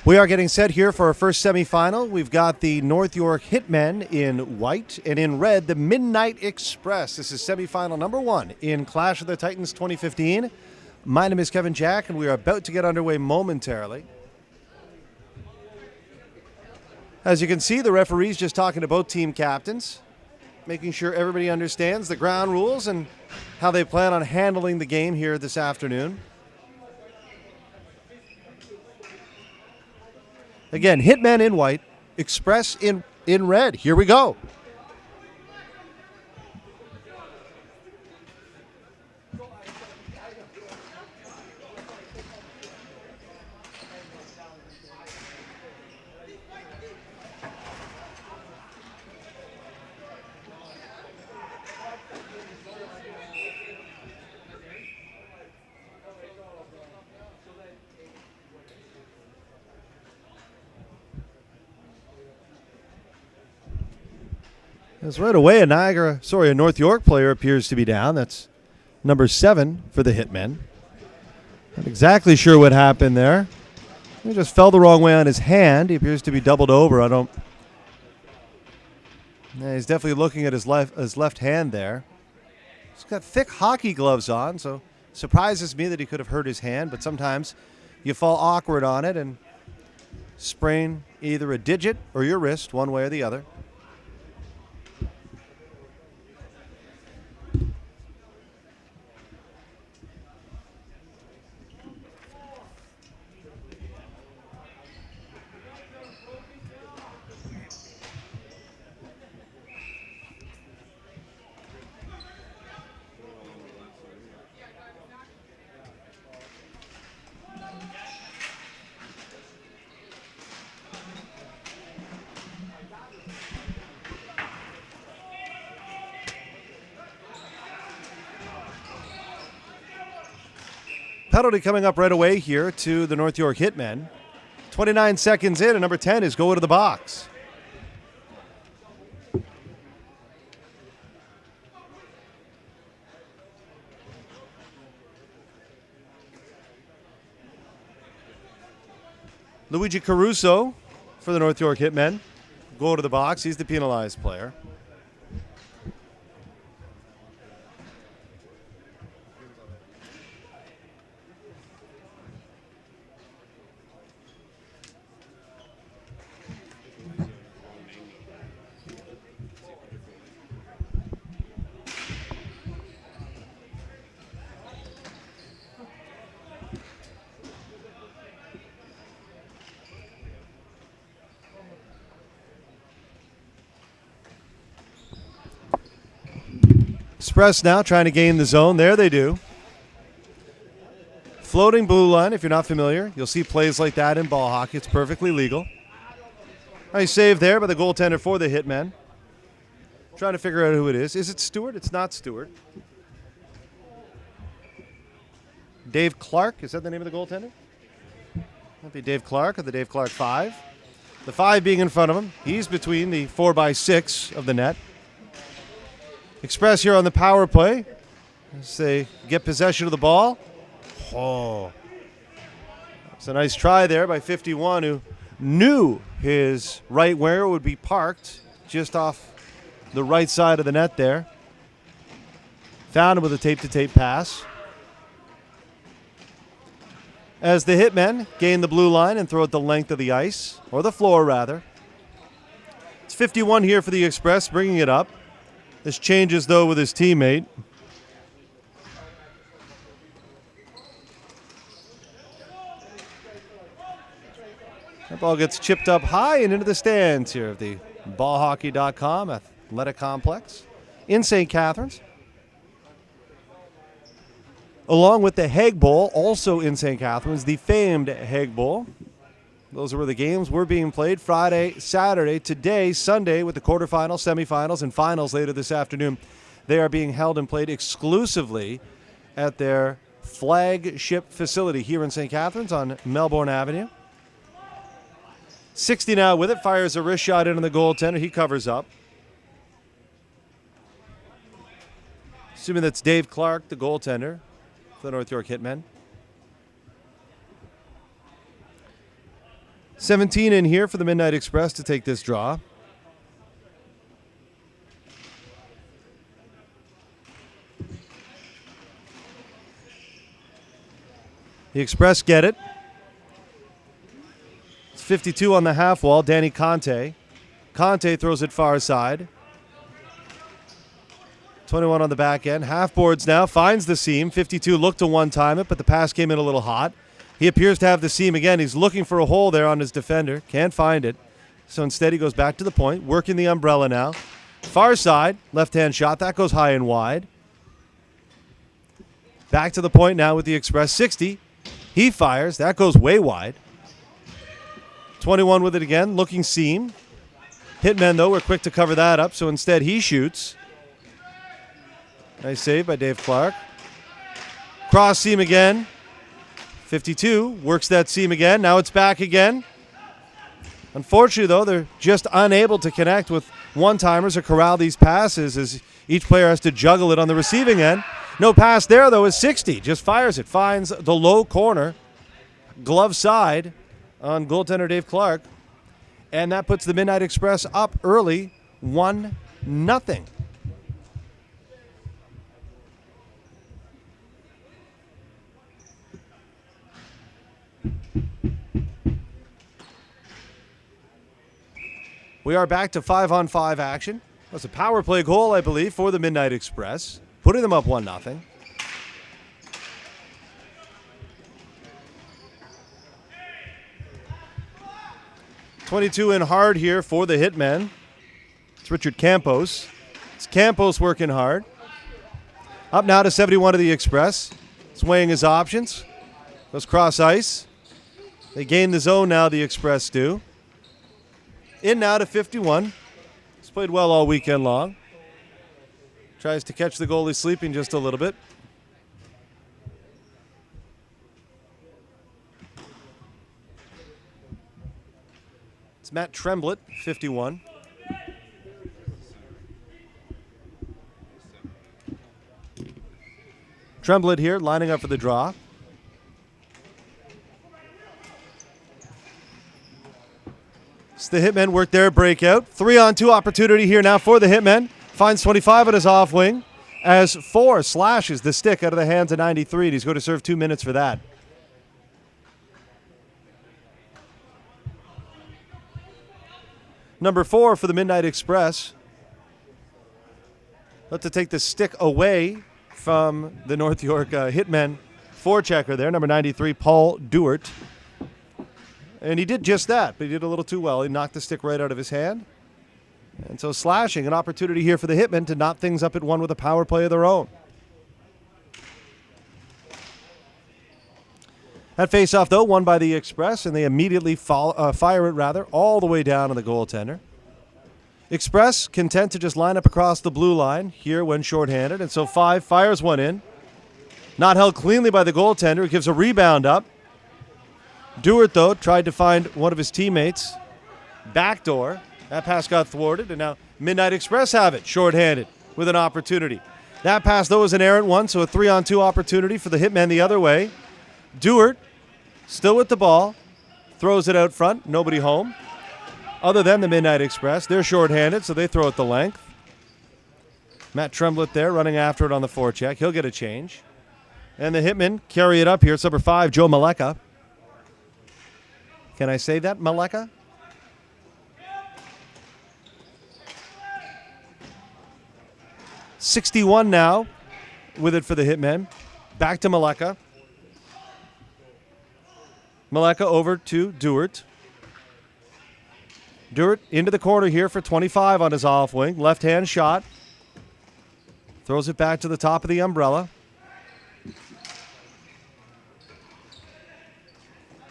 We are getting set here for our first semifinal. We've got the North York Hitmen in white, and in red, the Midnight Express. This is semifinal number 1 in Clash of the Titans 2015. My name is Kevin Jack, and we are about to get underway momentarily. As you can see, the referee's just talking to both team captains, making sure everybody understands the ground rules and how they plan on handling the game here this afternoon. Again, Hitmen in white, Express in red. Here we go. As right away, a North York player appears to be down. That's number 7 for the Hitmen. Not exactly sure what happened there. He just fell the wrong way on his hand. He appears to be doubled over. He's definitely looking at his left hand there. He's got thick hockey gloves on, so it surprises me that he could have hurt his hand, but sometimes you fall awkward on it and sprain either a digit or your wrist, one way or the other. Penalty coming up right away here to the North York Hitmen. 29 seconds in, and number 10 is going to the box. Luigi Caruso for the North York Hitmen. Go to the box. He's the penalized player. Express now trying to gain the zone. There they do. Floating blue line, if you're not familiar. You'll see plays like that in ball hockey. It's perfectly legal. Nice save there by the goaltender for the Hitmen. Trying to figure out who it is. Is it Stewart? It's not Stewart. Dave Clark, is that the name of the goaltender? Might be Dave Clark of the Dave Clark 5. The 5 being in front of him. He's between the 4x6 of the net. Express here on the power play as they get possession of the ball. Oh, it's a nice try there by 51, who knew his right winger would be parked just off the right side of the net there. Found him with a tape-to-tape pass. As the Hitmen gain the blue line and throw it the length of the ice, or the floor rather. It's 51 here for the Express, bringing it up. This changes, though, with his teammate. That ball gets chipped up high and into the stands here of the Ballhockey.com athletic complex in St. Catharines. Along with the Hague Bowl, also in St. Catharines, the famed Hague Bowl. Those are where the games were being played Friday, Saturday, today, Sunday, with the quarterfinals, semifinals, and finals later this afternoon. They are being held and played exclusively at their flagship facility here in St. Catharines on Melbourne Avenue. 60 now with it, fires a wrist shot into the goaltender. He covers up. Assuming that's Dave Clark, the goaltender for the North York Hitmen. 17 in here for the Midnight Express to take this draw. The Express get it. It's 52 on the half wall. Danny Conte. Conte throws it far side. 21 on the back end. Half boards now. Finds the seam. 52 looked to one-time it, but the pass came in a little hot. He appears to have the seam again. He's looking for a hole there on his defender. Can't find it. So instead he goes back to the point. Working the umbrella now. Far side. Left-hand shot. That goes high and wide. Back to the point now with the Express. 60. He fires. That goes way wide. 21 with it again. Looking seam. Hitmen, though, were quick to cover that up. So instead he shoots. Nice save by Dave Clark. Cross seam again. 52 works that seam again. Now it's back again. Unfortunately, though, they're just unable to connect with one-timers or corral these passes as each player has to juggle it on the receiving end. No pass there, though, is 60. Just fires it. Finds the low corner. Glove side on goaltender Dave Clark. And that puts the Midnight Express up early, 1-0. We are back to 5-on-5 action. That's a power play goal, I believe, for the Midnight Express, putting them up 1-0. .22 in hard here for the Hitmen. It's Richard Campos. It's Campos working hard. Up now to 71 of the Express. He's weighing his options. Goes cross ice. They gain the zone now, the Express do. In now to 51. He's played well all weekend long. Tries to catch the goalie sleeping just a little bit. It's Matt Tremblett, 51. Tremblett here, lining up for the draw. So the Hitmen work their breakout. 3-on-2 opportunity here now for the Hitmen. Finds 25 on his off wing as 4 slashes the stick out of the hands of 93. He's going to serve 2 minutes for that. Number 4 for the Midnight Express. Let to take the stick away from the North York Hitmen forechecker there, number 93, Paul Duert. And he did just that, but he did a little too well. He knocked the stick right out of his hand. And so slashing, an opportunity here for the Hitmen to knot things up at 1 with a power play of their own. That face-off, though, won by the Express, and they immediately fire it, all the way down to the goaltender. Express content to just line up across the blue line here when shorthanded, and so 5 fires one in. Not held cleanly by the goaltender. It gives a rebound up. Duert, though, tried to find one of his teammates. Backdoor. That pass got thwarted, and now Midnight Express have it, shorthanded, with an opportunity. That pass, though, is an errant one, so a 3-on-2 opportunity for the Hitmen the other way. Duert, still with the ball, throws it out front, nobody home. Other than the Midnight Express, they're shorthanded, so they throw it the length. Matt Tremblett there running after it on the forecheck. He'll get a change. And the Hitmen carry it up here. It's number 5, Joe Maleka. Can I say that, Maleka? .61 now with it for the Hitmen. Back to Maleka. Maleka over to Duert. Duert into the corner here for 25 on his off wing. Left-hand shot. Throws it back to the top of the umbrella.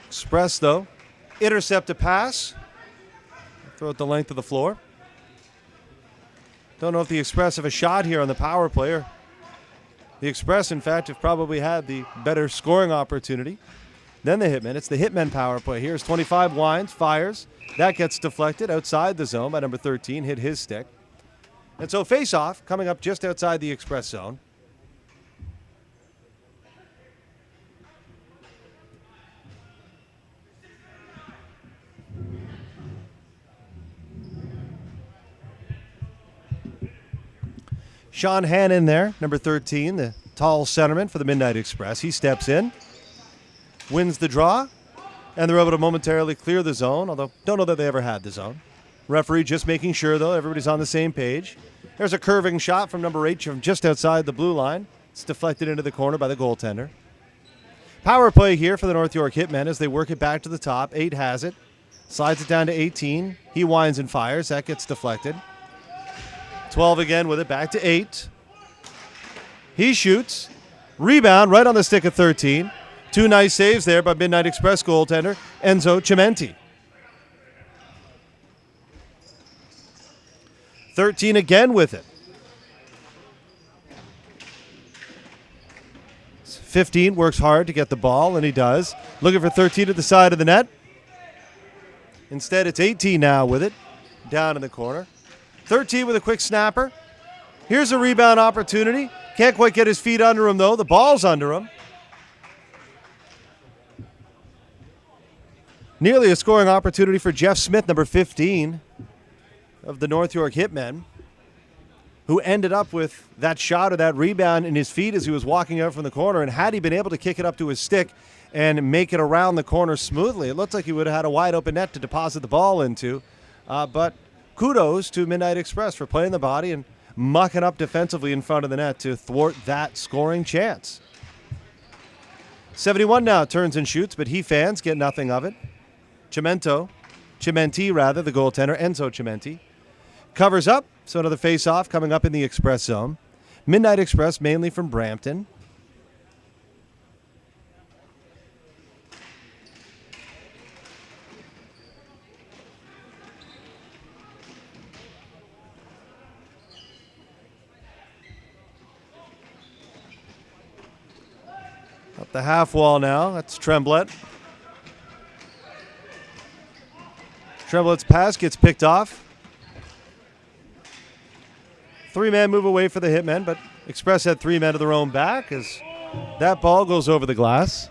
Express, though, intercept a pass. Throw it the length of the floor. Don't know if the Express have a shot here on the power play. The Express, in fact, have probably had the better scoring opportunity than the Hitmen. It's the Hitmen power play. Here's 25 winds, fires. That gets deflected outside the zone by number 13, hit his stick. And so face-off coming up just outside the Express zone. Sean Hannon there, number 13, the tall centerman for the Midnight Express. He steps in, wins the draw, and they're able to momentarily clear the zone, although don't know that they ever had the zone. Referee just making sure, though, everybody's on the same page. There's a curving shot from number 8 from just outside the blue line. It's deflected into the corner by the goaltender. Power play here for the North York Hitmen as they work it back to the top. 8 has it, slides it down to 18. He winds and fires. That gets deflected. 12 again with it, back to 8. He shoots. Rebound right on the stick of 13. 2 nice saves there by Midnight Express goaltender Enzo Cimenti. 13 again with it. 15 works hard to get the ball, and he does. Looking for 13 at the side of the net. Instead, it's 18 now with it, down in the corner. 13 with a quick snapper. Here's a rebound opportunity. Can't quite get his feet under him, though. The ball's under him. Nearly a scoring opportunity for Jeff Smith, number 15 of the North York Hitmen, who ended up with that shot or that rebound in his feet as he was walking out from the corner. And had he been able to kick it up to his stick and make it around the corner smoothly, it looked like he would have had a wide open net to deposit the ball into. But kudos to Midnight Express for playing the body and mucking up defensively in front of the net to thwart that scoring chance. 71 now turns and shoots, but he fans get nothing of it. Cimenti, the goaltender, Enzo Cimenti, covers up, so another face-off coming up in the Express zone. Midnight Express mainly from Brampton. Up the half wall now. That's Tremblett. Tremblett's pass gets picked off. 3-man move away for the Hitmen, but Express had 3 men of their own back as that ball goes over the glass.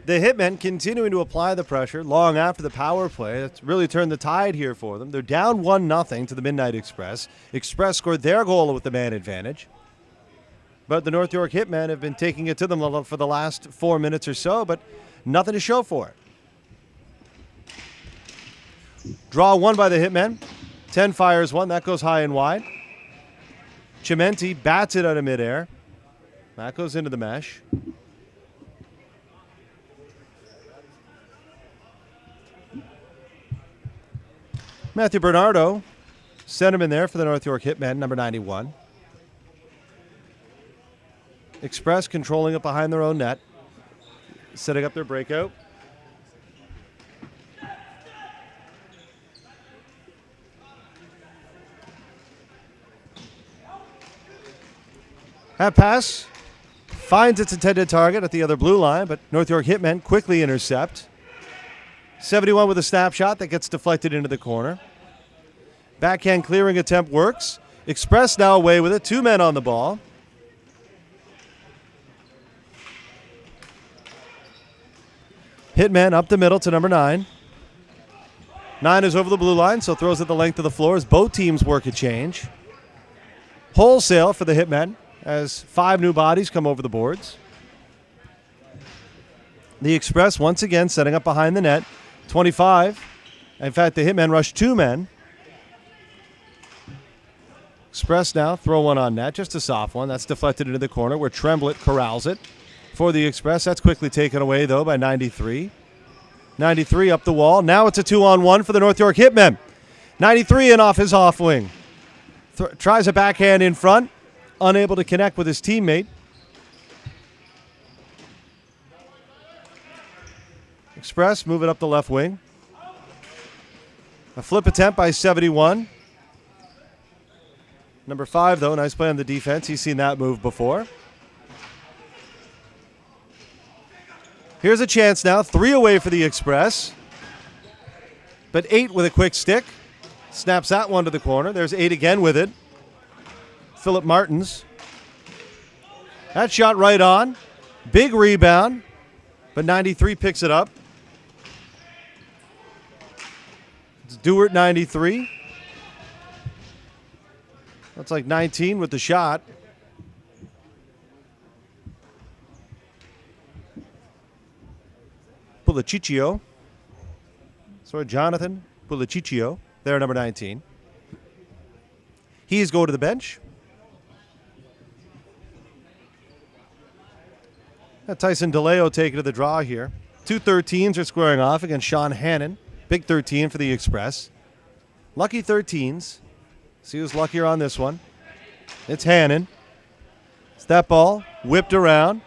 The Hitmen continuing to apply the pressure long after the power play. That's really turned the tide here for them. They're down 1-0 to the Midnight Express. Express scored their goal with the man advantage. But the North York Hitmen have been taking it to them for the last 4 minutes or so, but nothing to show for it. Draw 1 by the Hitmen. 10 fires 1. That goes high and wide. Cimenti bats it out of midair. That goes into the mesh. Matthew Bernardo, centerman there for the North York Hitmen, number 91. Express controlling it behind their own net, setting up their breakout. That pass finds its intended target at the other blue line, but North York Hitmen quickly intercept. 71 with a snapshot that gets deflected into the corner. Backhand clearing attempt works. Express now away with it. 2 men on the ball. Hitman up the middle to number 9. 9 is over the blue line, so throws it the length of the floor as both teams work a change. Wholesale for the Hitmen as 5 new bodies come over the boards. The Express once again setting up behind the net. 25. In fact, the Hitmen rush 2 men. Express now throw 1 on net, just a soft one. That's deflected into the corner where Tremblett corrals it for the Express. That's quickly taken away, though, by 93. 93 up the wall. Now it's a 2-on-1 for the North York Hitmen. 93 in off his off wing. Tries a backhand in front. unable to connect with his teammate. Express moving up the left wing. A flip attempt by 71. Number 5, though, nice play on the defense. He's seen that move before. Here's a chance now. 3 away for the Express. But 8 with a quick stick. Snaps that one to the corner. There's 8 again with it. Philip Martins. That shot right on. Big rebound. But 93 picks it up. It's Dewart 93. That's like 19 with the shot. Puliciccio. Sorry, Jonathan Puliciccio. There, number 19. He's going to the bench. Tyson DeLeo taking to the draw here. 2 13s are squaring off against Sean Hannon. Big 13 for the Express. Lucky 13s. See who's luckier on this one. It's Hannon. It's that ball whipped around.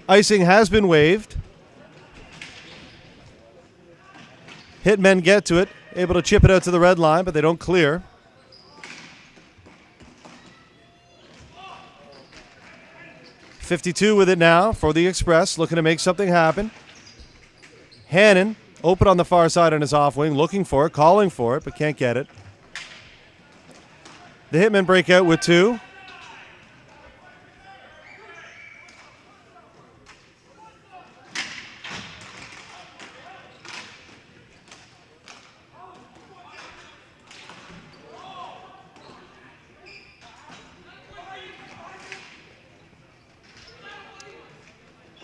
Icing has been waived. Hitmen get to it. Able to chip it out to the red line, but they don't clear. .52 with it now for the Express, looking to make something happen. Hannon, open on the far side on his off wing, looking for it, calling for it, but can't get it. The Hitmen break out with 2.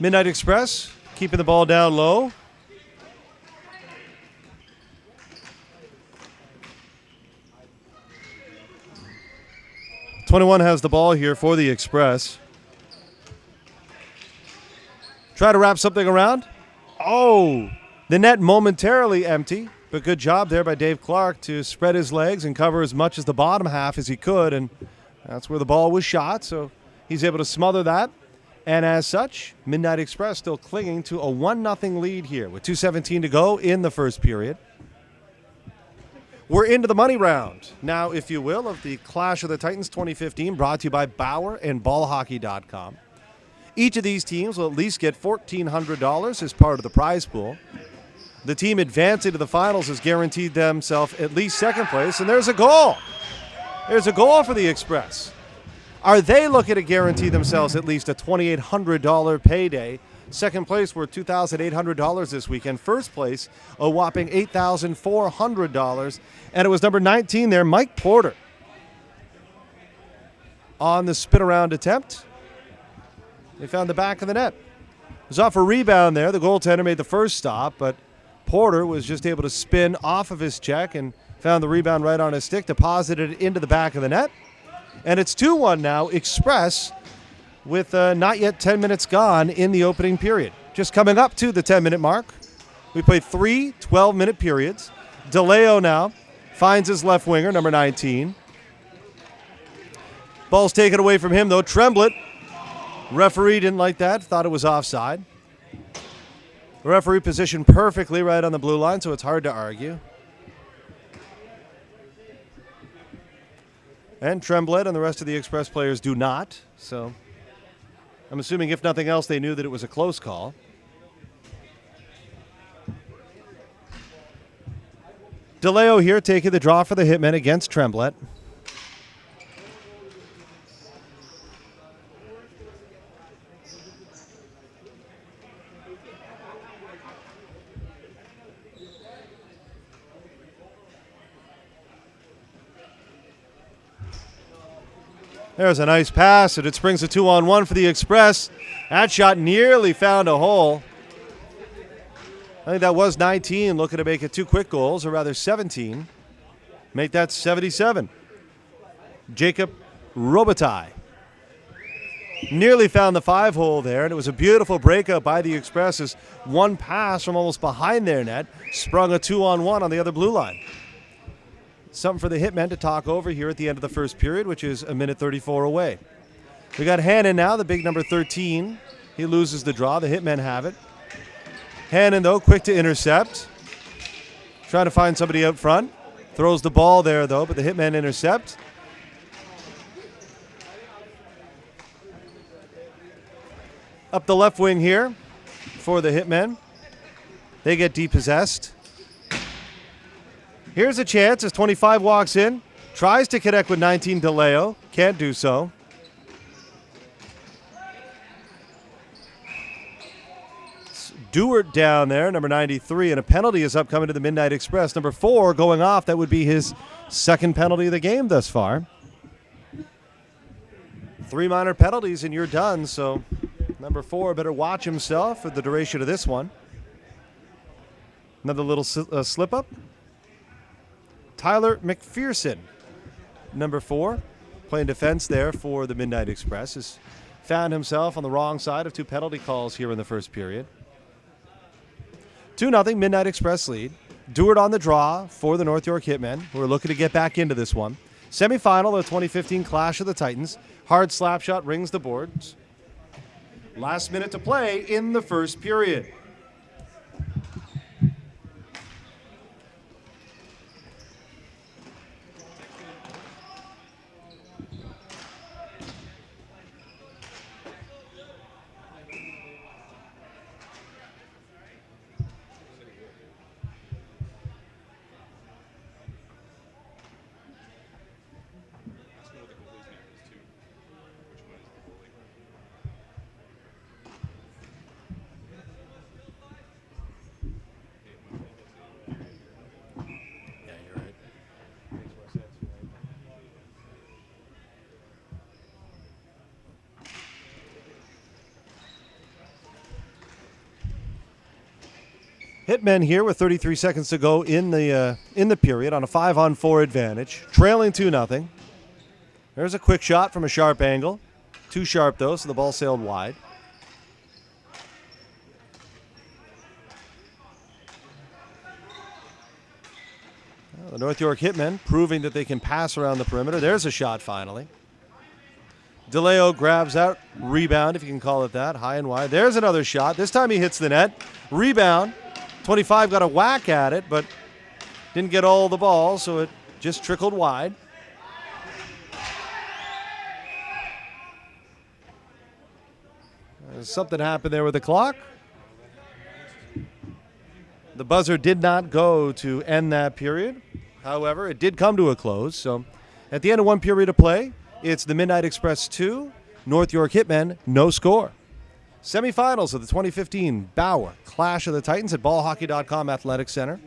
Midnight Express keeping the ball down low. .21 has the ball here for the Express. Try to wrap something around. Oh, the net momentarily empty, but good job there by Dave Clark to spread his legs and cover as much as the bottom half as he could, and that's where the ball was shot, so he's able to smother that. And as such, Midnight Express still clinging to a 1-0 lead here with 2:17 to go in the first period. We're into the money round now, if you will, of the Clash of the Titans 2015, brought to you by Bauer and Ballhockey.com. Each of these teams will at least get $1,400 as part of the prize pool. The team advancing to the finals has guaranteed themselves at least second place, and there's a goal. There's a goal for the Express. Are they looking to guarantee themselves at least a $2,800 payday? Second place worth $2,800 this weekend. First place, a whopping $8,400. And it was number 19 there, Mike Porter, on the spin-around attempt. They found the back of the net. It was off a rebound there. The goaltender made the first stop, but Porter was just able to spin off of his check and found the rebound right on his stick, deposited it into the back of the net. And it's 2-1 now, Express, with not yet 10 minutes gone in the opening period. Just coming up to the 10-minute mark. We played 3 12-minute periods. DeLeo now finds his left winger, number 19. Ball's taken away from him, though. Tremblett, referee didn't like that, thought it was offside. The referee positioned perfectly right on the blue line, so it's hard to argue. And Tremblett and the rest of the Express players do not. So I'm assuming, if nothing else, they knew that it was a close call. DeLeo here taking the draw for the Hitmen against Tremblett. There's a nice pass, and it springs a 2-on-1 for the Express. That shot nearly found a hole. I think that was 19, looking to make it 2 quick goals, or rather 17. Make that 77. Jacob Robitaille nearly found the 5-hole there, and it was a beautiful breakup by the Express as one pass from almost behind their net sprung a 2-on-1 on the other blue line. Something for the Hitmen to talk over here at the end of the first period, which is 1:34 away. We got Hannon now, the big number 13. He loses the draw. The Hitmen have it. Hannon, though, quick to intercept. Trying to find somebody out front. Throws the ball there, though, but the Hitmen intercept. Up the left wing here for the Hitmen. They get depossessed. Here's a chance as 25 walks in. Tries to connect with 19 DeLeo. Can't do so. Dewart down there, number 93, and a penalty is upcoming to the Midnight Express. Number 4 going off. That would be his second penalty of the game thus far. 3 minor penalties and you're done, so number 4 better watch himself for the duration of this one. Another little slip up. Tyler McPherson, number 4, playing defense there for the Midnight Express, has found himself on the wrong side of 2 penalty calls here in the first period. 2-0 Midnight Express lead. Dewart on the draw for the North York Hitmen, who are looking to get back into this one. Semifinal of the 2015 Clash of the Titans. Hard slap shot rings the boards. Last minute to play in the first period. Hitmen here with 33 seconds to go in the period on a 5-on-4 advantage, trailing 2-0. There's a quick shot from a sharp angle. Too sharp, though, so the ball sailed wide. Well, the North York Hitmen proving that they can pass around the perimeter. There's a shot finally. DeLeo grabs out. Rebound, if you can call it that. High and wide. There's another shot. This time he hits the net. Rebound. 25 got a whack at it, but didn't get all the ball, so it just trickled wide. Something happened there with the clock. The buzzer did not go to end that period. However, it did come to a close. So at the end of one period of play, it's the Midnight Express 2, North York Hitmen, no score. Semifinals of the 2015 Bauer Clash of the Titans at Ballhockey.com Athletic Center.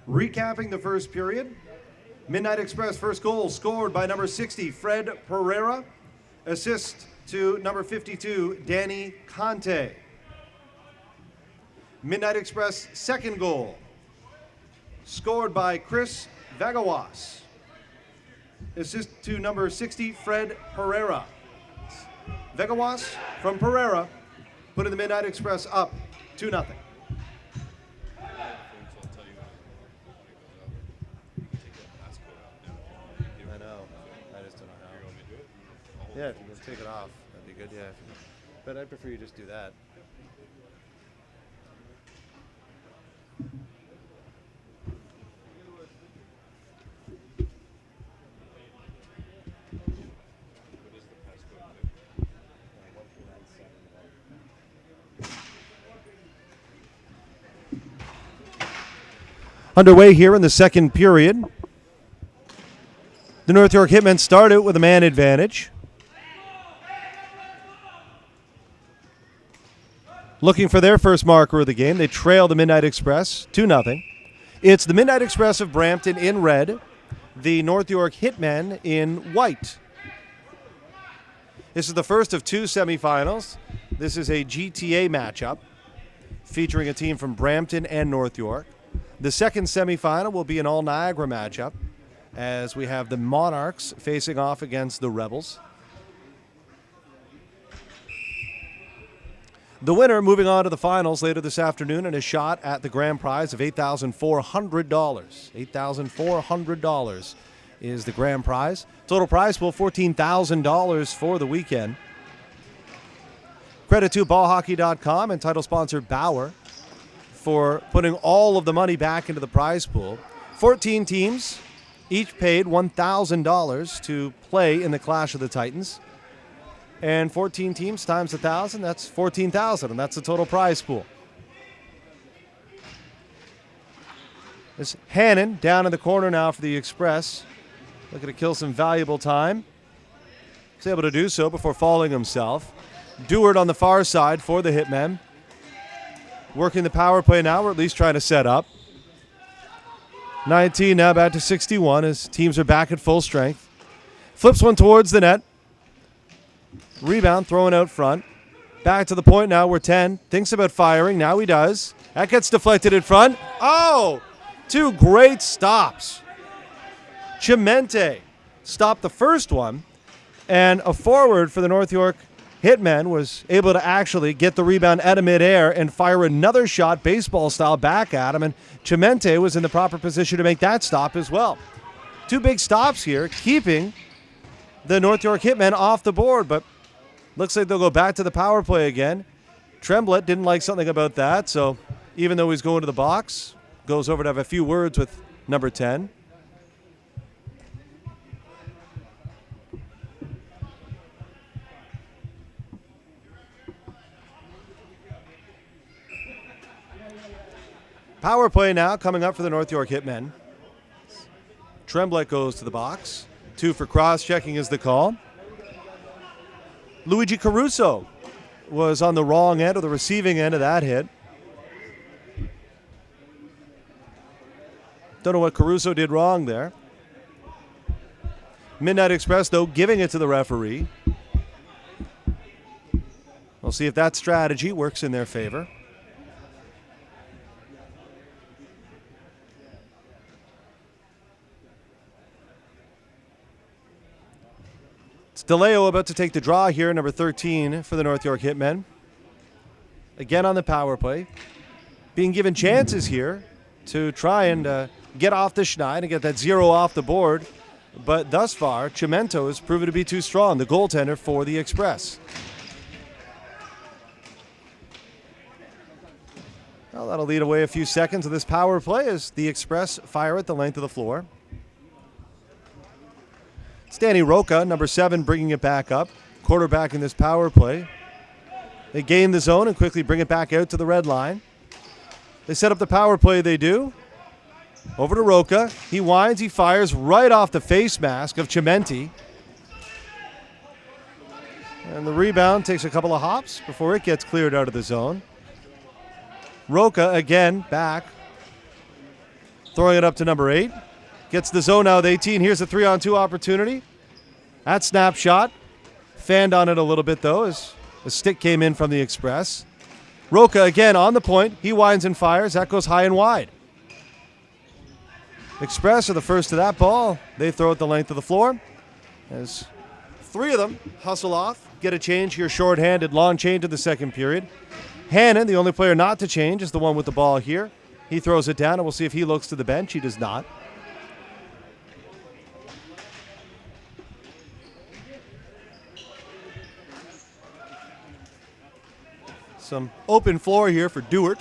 Recapping the first period, Midnight Express first goal scored by number 60, Fred Pereira. Assist to number 52, Danny Conte. Midnight Express second goal scored by Chris Vagawas. Assist to number 60, Fred Pereira. Vagawas from Pereira putting the Midnight Express up 2-0. Yeah, if you can take it off, that'd be good, yeah. But I'd prefer you just do that. Underway here in the second period. The North York Hitmen start out with a man advantage. Looking for their first marker of the game. They trail the Midnight Express 2-0. It's the Midnight Express of Brampton in red, the North York Hitmen in white. This is the first of two semifinals. This is a GTA matchup featuring a team from Brampton and North York. The second semifinal will be an all-Niagara matchup as we have the Monarchs facing off against the Rebels. The winner moving on to the finals later this afternoon and a shot at the grand prize of $8,400. $8,400 is the grand prize. Total prize pool, $14,000 for the weekend. Credit to Ballhockey.com and title sponsor Bauer for putting all of the money back into the prize pool. 14 teams, each paid $1,000 to play in the Clash of the Titans. And 14 teams times 1,000, that's 14,000, and that's the total prize pool. This Hannon down in the corner now for the Express. Looking to kill some valuable time. He's able to do so before falling himself. Dewart on the far side for the Hitmen. Working the power play now, or at least trying to set up. 19 now back to 61 as teams are back at full strength. Flips one towards the net. Rebound thrown out front. Back to the point now where 10 thinks about firing. Now he does. That gets deflected in front. Oh! Two great stops. Chimente stopped the first one, and a forward for the North York Hitmen was able to actually get the rebound out of midair and fire another shot, baseball style, back at him, and Chimente was in the proper position to make that stop as well. Two big stops here, keeping the North York Hitmen off the board, but looks like they'll go back to the power play again. Tremblett didn't like something about that, so even though he's going to the box, goes over to have a few words with number 10. Power play now coming up for the North York Hitmen. Tremblett goes to the box. 2 for cross-checking is the call. Luigi Caruso was on the wrong end, or the receiving end of that hit. Don't know what Caruso did wrong there. Midnight Express, though, giving it to the referee. We'll see if that strategy works in their favor. It's DeLeo about to take the draw here, number 13 for the North York Hitmen. Again on the power play. Being given chances here to try and get off the schneid and get that 0 off the board. But thus far, Chimento has proven to be too strong, the goaltender for the Express. Well, that'll lead away a few seconds of this power play as the Express fire at the length of the floor. It's Danny Roca, number 7, bringing it back up. Quarterback in this power play. They gain the zone and quickly bring it back out to the red line. They set up the power play, they do. Over to Roca. He winds, he fires right off the face mask of Chimenti. And the rebound takes a couple of hops before it gets cleared out of the zone. Roca again back. Throwing it up to number 8. Gets the zone out with 18. Here's a 3-on-2 opportunity. That snapshot. Fanned on it a little bit, though, as a stick came in from the Express. Roca again on the point. He winds and fires. That goes high and wide. Express are the first to that ball. They throw it the length of the floor. As 3 of them hustle off, get a change here, shorthanded, long change in the second period. Hannon, the only player not to change, is the one with the ball here. He throws it down, and we'll see if he looks to the bench. He does not. Some open floor here for Dewart,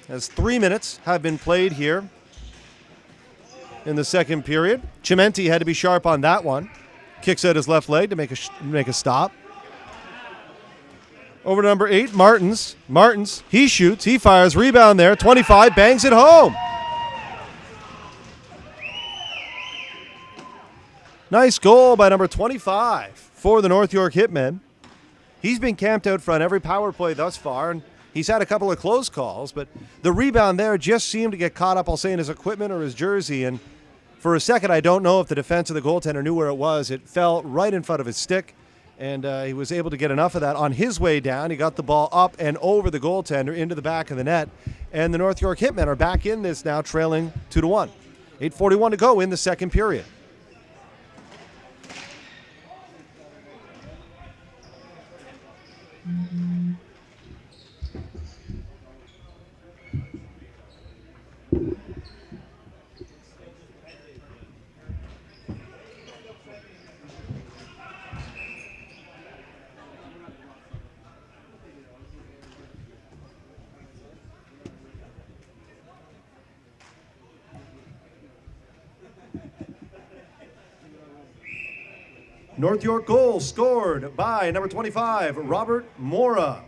as 3 minutes have been played here in the second period. Chimenti had to be sharp on that one. Kicks out his left leg to make a stop. Over to number 8, Martins. Martins, he shoots, he fires, rebound there, 25, bangs it home. Nice goal by number 25 for the North York Hitmen. He's been camped out front every power play thus far, and he's had a couple of close calls, but the rebound there just seemed to get caught up, I'll say, in his equipment or his jersey, and for a second, I don't know if the defense of the goaltender knew where it was. It fell right in front of his stick, and he was able to get enough of that on his way down. He got the ball up and over the goaltender into the back of the net, and the North York Hitmen are back in this now, trailing 2-1. 8:41 to go in the second period. North York goal scored by number 25, Robert Mora.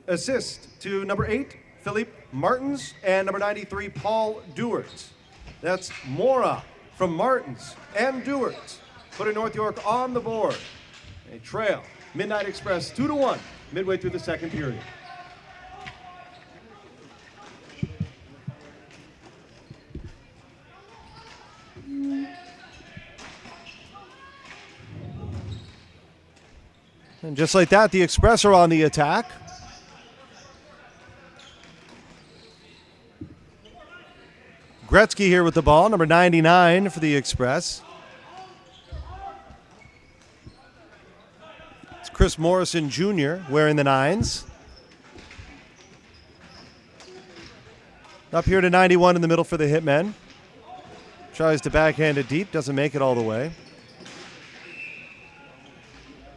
Assist to number 8, Philippe Martins, and number 93, Paul Dewart. That's Mora from Martins and Dewart, putting North York on the board. A trail. Midnight Express 2-1, midway through the second period. And just like that, the Express are on the attack. Gretzky here with the ball, number 99 for the Express. It's Chris Morrison Jr. wearing the 9s. Up here to 91 in the middle for the Hitmen. Tries to backhand it deep, doesn't make it all the way.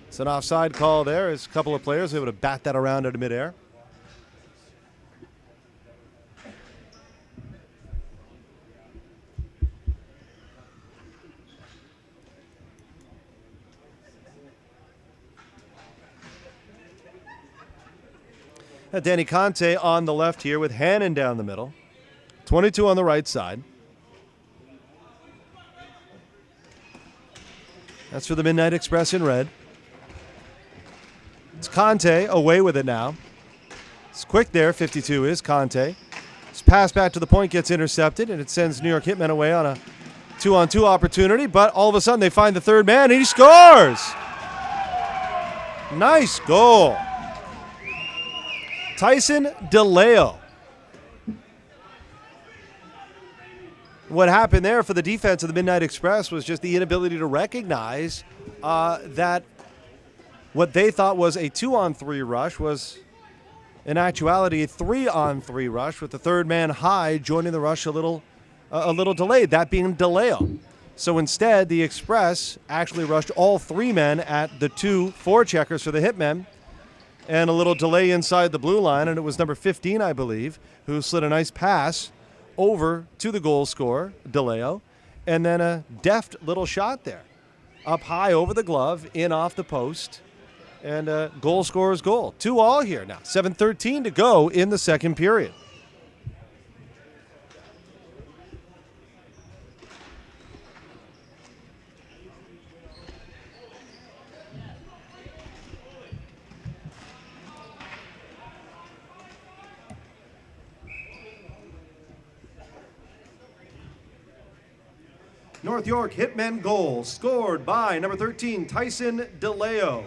It's an offside call there as a couple of players able to bat that around out of midair. Danny Conte on the left here with Hannon down the middle. 22 on the right side. That's for the Midnight Express in red. It's Conte away with it now. It's quick there, 52 is Conte. His pass back to the point gets intercepted, and it sends New York Hitmen away on a 2-on-2 opportunity, but all of a sudden they find the third man, and he scores! Nice goal. Tyson DeLeo. What happened there for the defense of the Midnight Express was just the inability to recognize that what they thought was a 2-on-3 rush was, in actuality, a 3-on-3 rush with the third man high joining the rush a little delayed, that being DeLeo. So instead, the Express actually rushed all three men at the 2 forecheckers for the Hitmen, and a little delay inside the blue line, and it was number 15, I believe, who slid a nice pass over to the goal scorer, DeLeo, and then a deft little shot there. Up high over the glove, in off the post, and goal scorer's goal. 2-2 here now. 7:13 to go in the second period. North York Hitmen goal scored by number 13, Tyson DeLeo.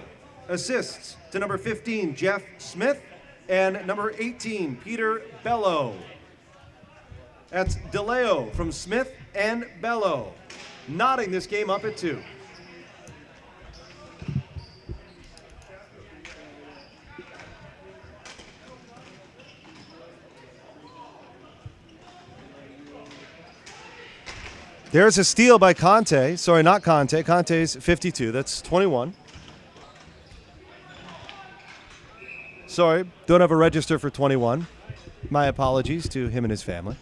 Assists to number 15, Jeff Smith, and number 18, Peter Bello. That's DeLeo from Smith and Bello, knotting this game up at 2. There's a steal by Conte. Sorry, not Conte. Conte's 52. That's 21. Sorry, don't have a register for 21. My apologies to him and his family.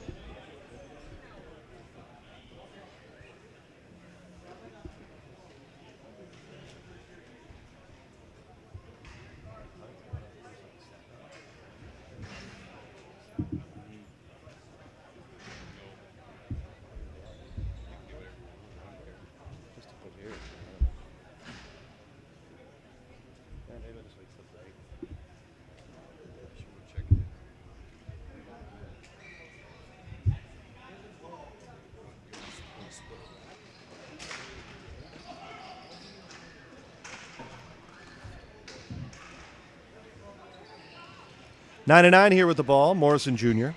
99 here with the ball, Morrison Jr.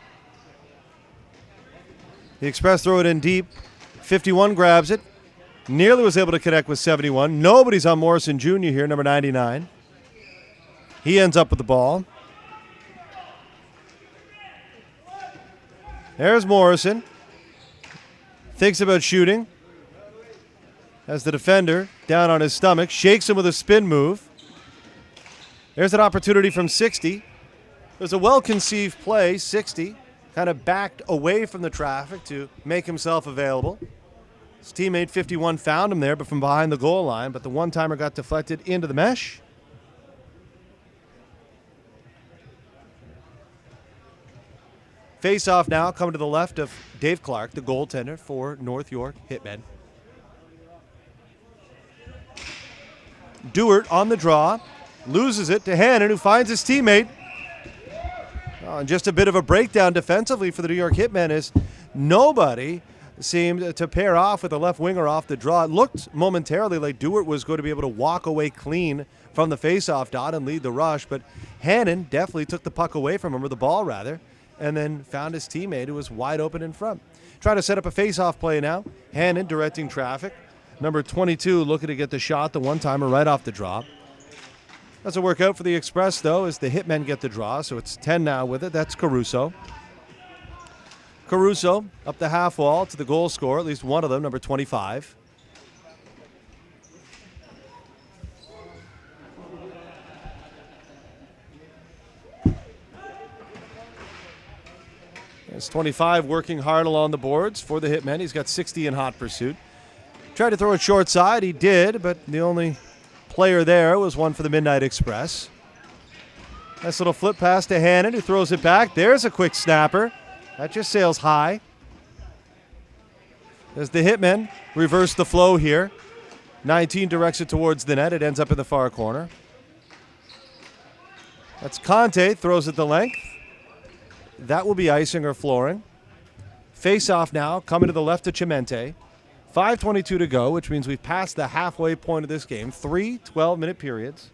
The Express throw it in deep. 51 grabs it. Nearly was able to connect with 71. Nobody's on Morrison Jr. here, number 99. He ends up with the ball. There's Morrison. Thinks about shooting. As the defender down on his stomach, shakes him with a spin move. There's an opportunity from 60. It was a well-conceived play. 60 kind of backed away from the traffic to make himself available. His teammate 51 found him there, but from behind the goal line. But the one-timer got deflected into the mesh. Face-off now coming to the left of Dave Clark, the goaltender for North York Hitmen. Dewart on the draw. Loses it to Hannon, who finds his teammate. And just a bit of a breakdown defensively for the New York Hitmen as nobody seemed to pair off with the left winger off the draw. It looked momentarily like Dewart was going to be able to walk away clean from the face-off dot and lead the rush, but Hannon definitely took the puck away from him, or the ball rather, and then found his teammate who was wide open in front. Trying to set up a face-off play now. Hannon directing traffic. Number 22 looking to get the shot, the one-timer right off the draw. Doesn't work out for the Express, though, as the Hitmen get the draw, so it's 10 now with it. That's Caruso. Caruso up the half wall to the goal scorer, at least one of them, number 25. There's 25 working hard along the boards for the Hitmen. He's got 60 in hot pursuit. Tried to throw it short side. He did, but the only player there was one for the Midnight Express. Nice little flip pass to Hannon, who throws it back. There's a quick snapper. That just sails high. As the Hitmen reverse the flow here. 19 directs it towards the net. It ends up in the far corner. That's Conte, throws it the length. That will be icing or flooring. Face off now, coming to the left of Chimente. 5:22 to go, which means we've passed the halfway point of this game. 3 12-minute periods.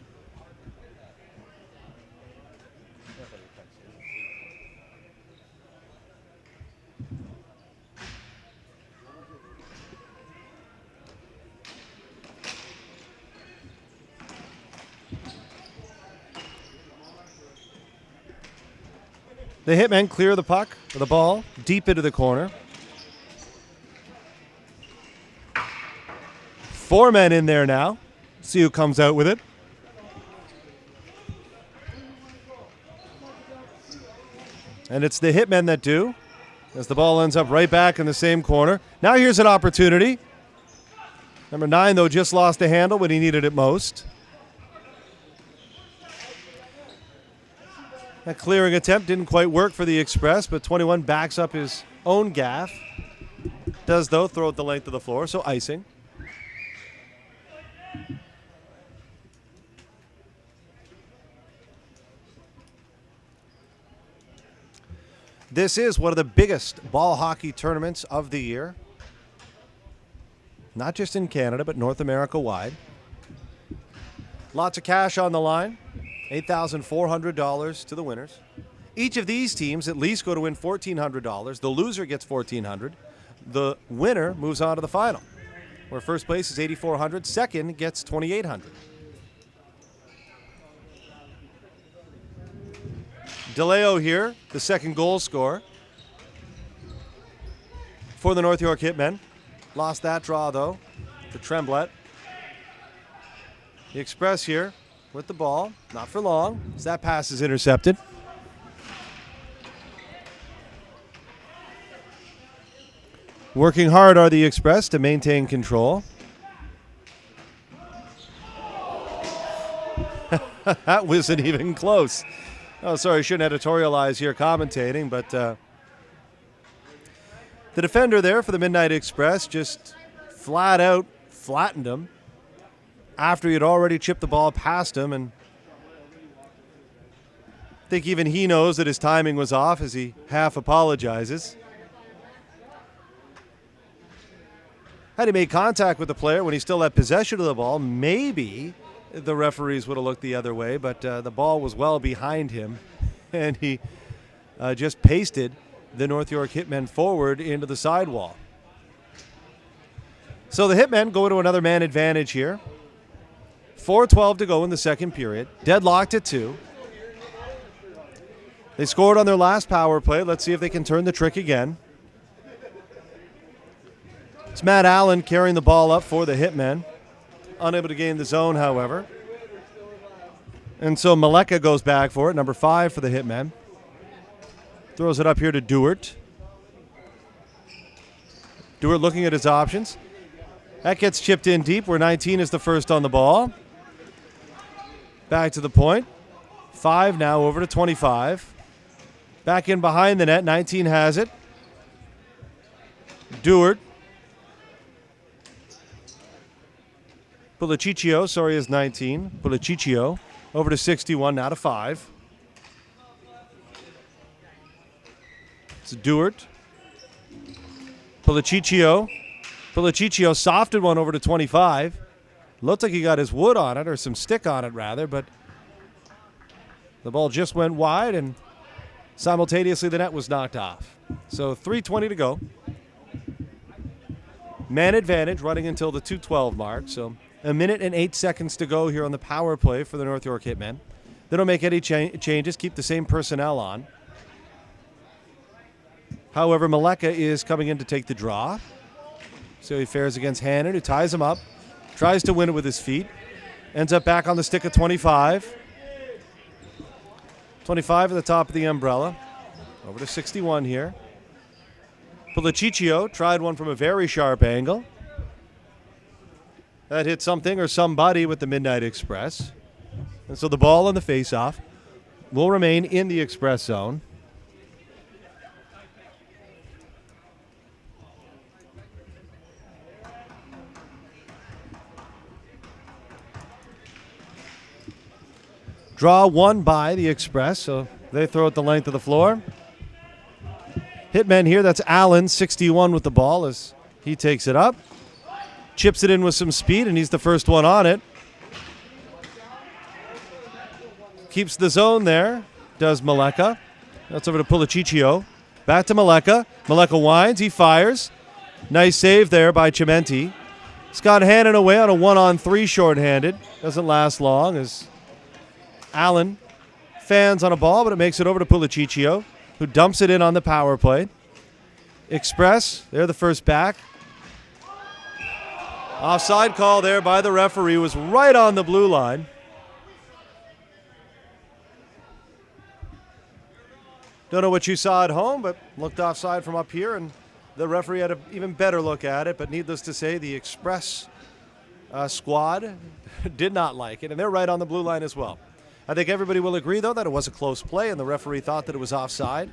The Hitmen clear the puck, or the ball, deep into the corner. 4 men in there now. See who comes out with it. And it's the Hitmen that do, as the ball ends up right back in the same corner. Now here's an opportunity. Number 9, though, just lost the handle when he needed it most. That clearing attempt didn't quite work for the Express, but 21 backs up his own gaff. Does, though, throw it the length of the floor, so icing. This is one of the biggest ball hockey tournaments of the year. Not just in Canada, but North America wide. Lots of cash on the line. $8,400 to the winners. Each of these teams at least go to win $1,400. The loser gets $1,400. The winner moves on to the final, where first place is $8,400. Second gets $2,800. DeLeo here, the second goal scorer for the North York Hitmen. Lost that draw, though, to Tremblay. The Express here with the ball, not for long, as that pass is intercepted. Working hard are the Express to maintain control. That wasn't even close. Oh, sorry, I shouldn't editorialize here commentating, but the defender there for the Midnight Express just flat out flattened him after he had already chipped the ball past him, and I think even he knows that his timing was off as he half apologizes. Had he made contact with the player when he still had possession of the ball, maybe the referees would have looked the other way, but the ball was well behind him and he just pasted the North York Hitmen forward into the sidewall. So the Hitmen go into another man advantage here. 4:12 to go in the second period. Deadlocked at 2. They scored on their last power play. Let's see if they can turn the trick again. It's Matt Allen carrying the ball up for the Hitmen. Unable to gain the zone, however. And so Maleka goes back for it, number 5 for the Hitmen. Throws it up here to Dewart. Dewart looking at his options. That gets chipped in deep where 19 is the first on the ball. Back to the point. 5 now over to 25. Back in behind the net. 19 has it. Dewart. Puliciccio, sorry, is 19. Puliciccio over to 61, now to 5. It's Dewart. Puliciccio. Puliciccio softed one over to 25. Looked like he got his wood on it, or some stick on it, rather, but the ball just went wide, and simultaneously the net was knocked off. So 3:20 to go. Man advantage running until the 2:12 mark, so a minute and 8 seconds to go here on the power play for the North York Hitmen. They don't make any changes, keep the same personnel on. However, Maleka is coming in to take the draw. So he fares against Hannon, who ties him up, tries to win it with his feet, ends up back on the stick at 25. 25 at the top of the umbrella. Over to 61 here. Puliciccio tried one from a very sharp angle. That hit something or somebody with the Midnight Express. And so the ball on the face-off will remain in the Express zone. Draw won by the Express, so they throw it the length of the floor. Hitmen here, that's Allen, 61 with the ball as he takes it up. Chips it in with some speed, and he's the first one on it. Keeps the zone there, does Maleka. That's over to Puliciccio. Back to Maleka. Maleka winds, he fires. Nice save there by Chimenti. Scott Hannon away on a 1-on-3 shorthanded. Doesn't last long as Allen fans on a ball, but it makes it over to Puliciccio, who dumps it in on the power play. Express, they're the first back. Offside call there by the referee, was right on the blue line. Don't know what you saw at home, but looked offside from up here, and the referee had an even better look at it. But needless to say, the Express squad did not like it, and they're right on the blue line as well. I think everybody will agree, though, that it was a close play, and the referee thought that it was offside.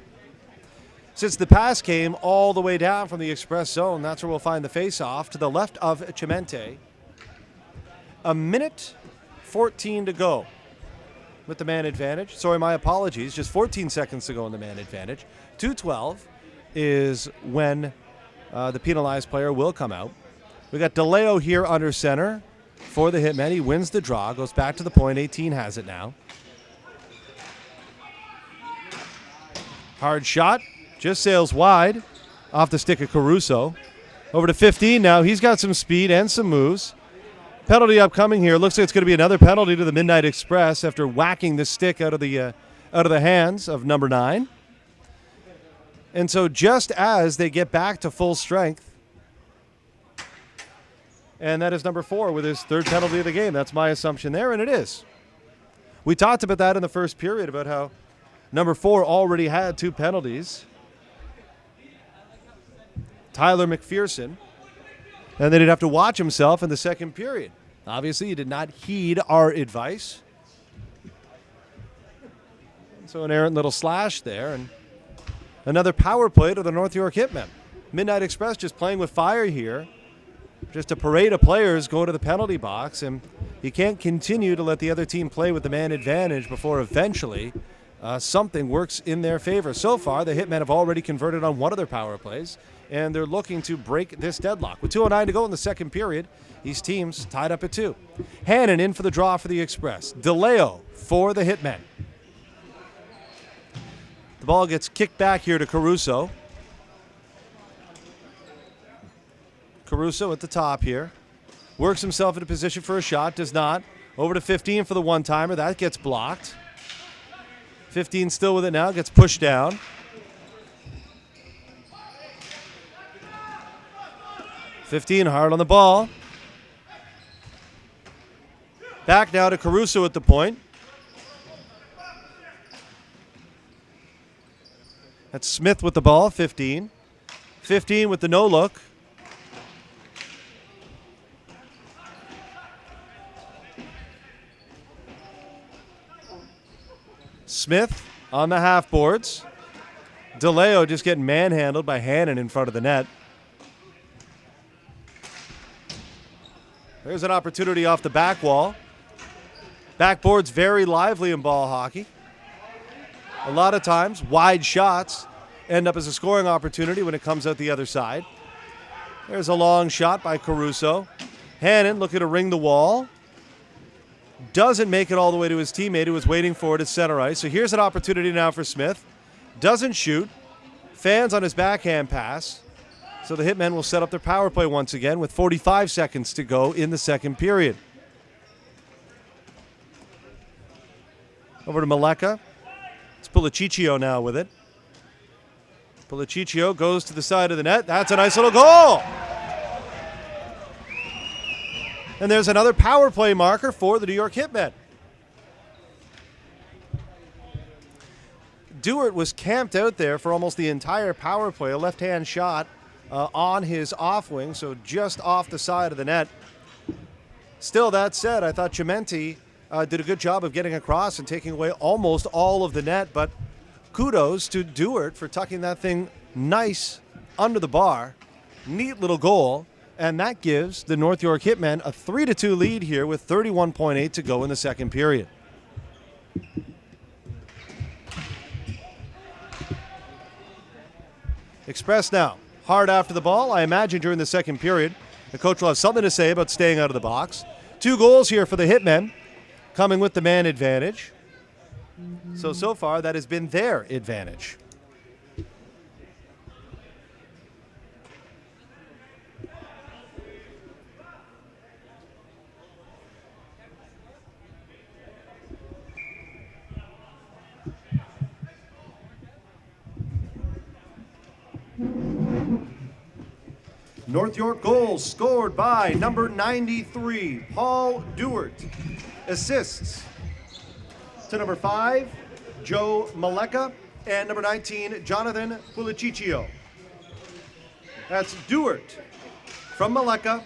Since the pass came all the way down from the Express zone, that's where we'll find the face-off to the left of Chimenti. A minute 14 to go with the man advantage. Sorry, my apologies. Just 14 seconds to go in the man advantage. 2:12 is when the penalized player will come out. We got DeLeo here under center for the Hitmen. He wins the draw, goes back to the point. 18 has it now. Hard shot, just sails wide off the stick of Caruso. Over to 15 now. He's got some speed and some moves. Penalty upcoming here. Looks like it's going to be another penalty to the Midnight Express after whacking the stick out of the hands of number 9. And so just as they get back to full strength, and that is number 4 with his third penalty of the game. That's my assumption there, and it is. We talked about that in the first period, about how number 4 already had 2 penalties. Tyler McPherson. And then he'd have to watch himself in the second period. Obviously, he did not heed our advice. So an errant little slash there. And another power play to the North York Hitmen. Midnight Express just playing with fire here. Just a parade of players go to the penalty box, and you can't continue to let the other team play with the man advantage before eventually something works in their favor. So far, the Hitmen have already converted on one of their power plays, and they're looking to break this deadlock. With 2:09 to go in the second period, these teams tied up at 2. Hannon in for the draw for the Express. DeLeo for the Hitmen. The ball gets kicked back here to Caruso. Caruso at the top here. Works himself into position for a shot. Does not. Over to 15 for the one-timer. That gets blocked. 15 still with it now. Gets pushed down. .15 hard on the ball. Back now to Caruso at the point. That's Smith with the ball, 15. 15 with the no-look. Smith on the half boards. DeLeo just getting manhandled by Hannon in front of the net. There's an opportunity off the back wall. Backboard's very lively in ball hockey. A lot of times, wide shots end up as a scoring opportunity when it comes out the other side. There's a long shot by Caruso. Hannon looking to ring the wall. Doesn't make it all the way to his teammate who was waiting for it at center ice. So here's an opportunity now for Smith. Doesn't shoot. Fans on his backhand pass. So the Hitmen will set up their power play once again with 45 seconds to go in the second period. Over to Maleka. It's Puliciccio now with it. Puliciccio goes to the side of the net. That's a nice little goal. And there's another power play marker for the New York Hitmen. Dewart was camped out there for almost the entire power play. A left-hand shot on his off wing, so just off the side of the net. Still, that said, I thought Chimenti did a good job of getting across and taking away almost all of the net, but kudos to Dewart for tucking that thing nice under the bar. Neat little goal. And that gives the North York Hitmen a 3-2 lead here with 31.8 to go in the second period. Express now. Hard after the ball. I imagine during the second period, the coach will have something to say about staying out of the box. 2 goals here for the Hitmen, coming with the man advantage. So far, that has been their advantage. North York goals scored by number 93, Paul Dewart. Assists to number 5, Joe Maleka, and number 19, Jonathan Puliciccio. That's Dewart from Maleka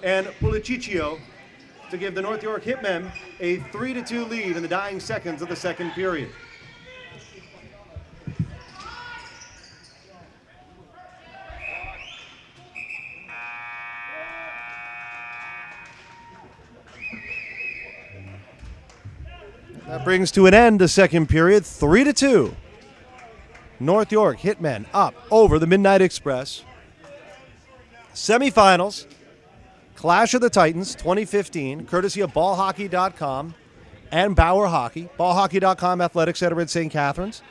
and Puliciccio to give the North York Hitmen a 3-2 lead in the dying seconds of the second period. That brings to an end the second period, 3-2. North York Hitmen up over the Midnight Express. Semifinals, Clash of the Titans 2015, courtesy of Ballhockey.com and Bauer Hockey. Ballhockey.com Athletic Center in St. Catharines.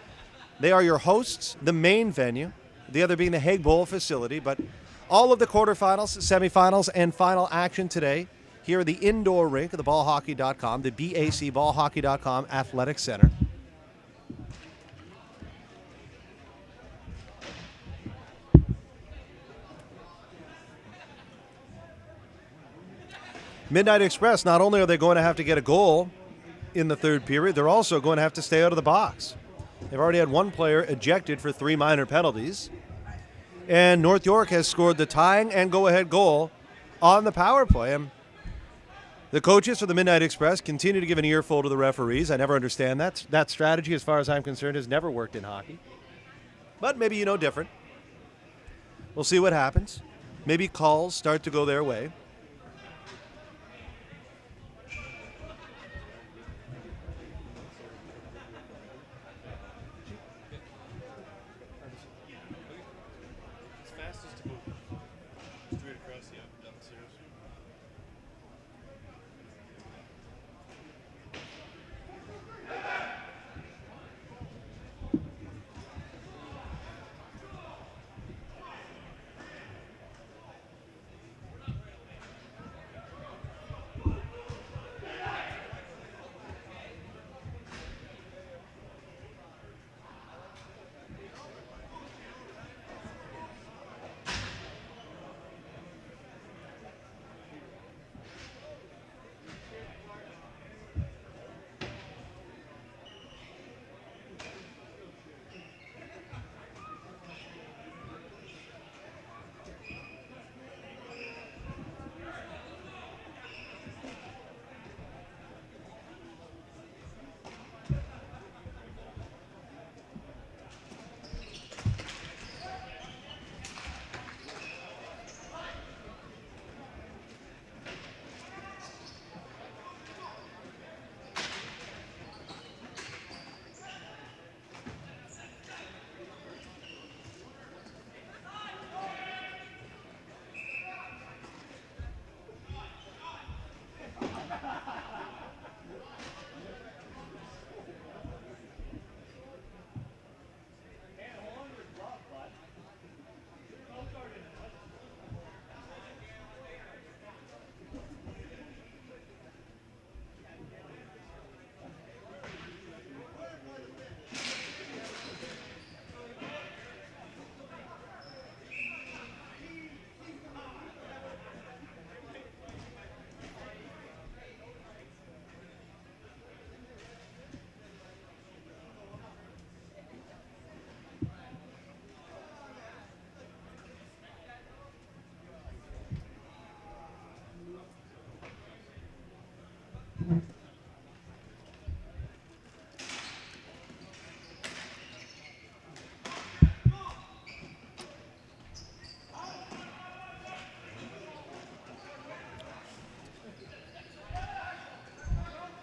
They are your hosts, the main venue, the other being the Hague Bowl facility. But all of the quarterfinals, semifinals, and final action today here at the indoor rink of the Ballhockey.com, the BAC Ballhockey.com Athletic Center. Midnight Express, not only are they going to have to get a goal in the third period, they're also going to have to stay out of the box. They've already had one player ejected for 3 minor penalties. And North York has scored the tying and go-ahead goal on the power play. And the coaches for the Midnight Express continue to give an earful to the referees. I never understand that. That strategy, as far as I'm concerned, has never worked in hockey. But maybe you know different. We'll see what happens. Maybe calls start to go their way.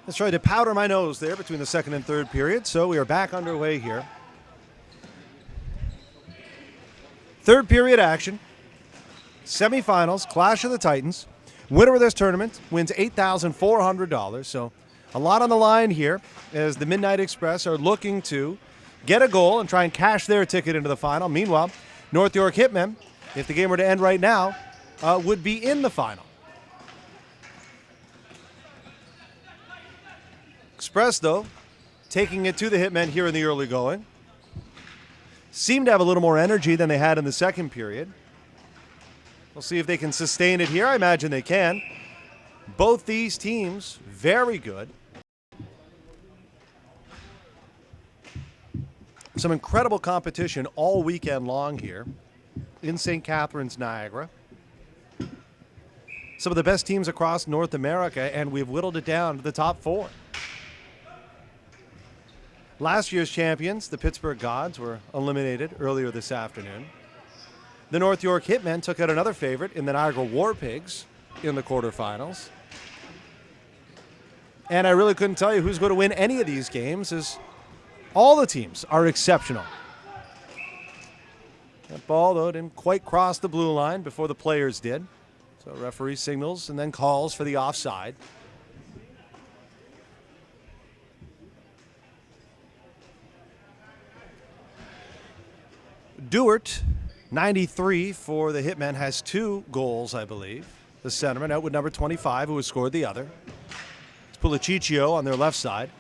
Let's try to powder my nose there between the second and third period. So we are back underway here. Third period action. Semifinals, Clash of the Titans. Winner of this tournament wins $8,400. So a lot on the line here as the Midnight Express are looking to get a goal and try and cash their ticket into the final. Meanwhile, North York Hitmen, if the game were to end right now, would be in the final. Express, though, taking it to the Hitmen here in the early going. Seem to have a little more energy than they had in the second period. We'll see if they can sustain it here. I imagine they can. Both these teams, very good. Some incredible competition all weekend long here in St. Catharines, Niagara. Some of the best teams across North America, and we've whittled it down to the top four. Last year's champions, the Pittsburgh Gods, were eliminated earlier this afternoon. The North York Hitmen took out another favorite in the Niagara War Pigs in the quarterfinals. And I really couldn't tell you who's going to win any of these games, as all the teams are exceptional. That ball, though, didn't quite cross the blue line before the players did. So referee signals and then calls for the offside. Dewart, 93 for the Hitmen, has 2 goals, I believe. The centerman out with number 25, who has scored the other. It's Puliciccio on their left side.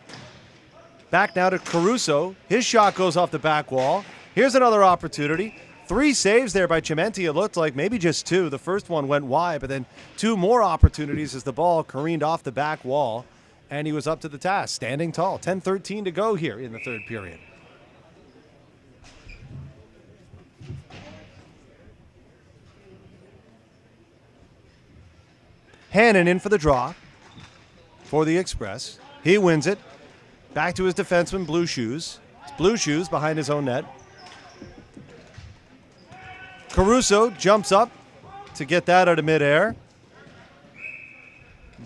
Back now to Caruso. His shot goes off the back wall. Here's another opportunity. 3 saves there by Cimenti. It looked like maybe just 2. The first one went wide, but then 2 more opportunities as the ball careened off the back wall, and he was up to the task, standing tall. 10:13 to go here in the third period. Hannon in for the draw for the Express. He wins it. Back to his defenseman, Blue Shoes. It's Blue Shoes behind his own net. Caruso jumps up to get that out of midair.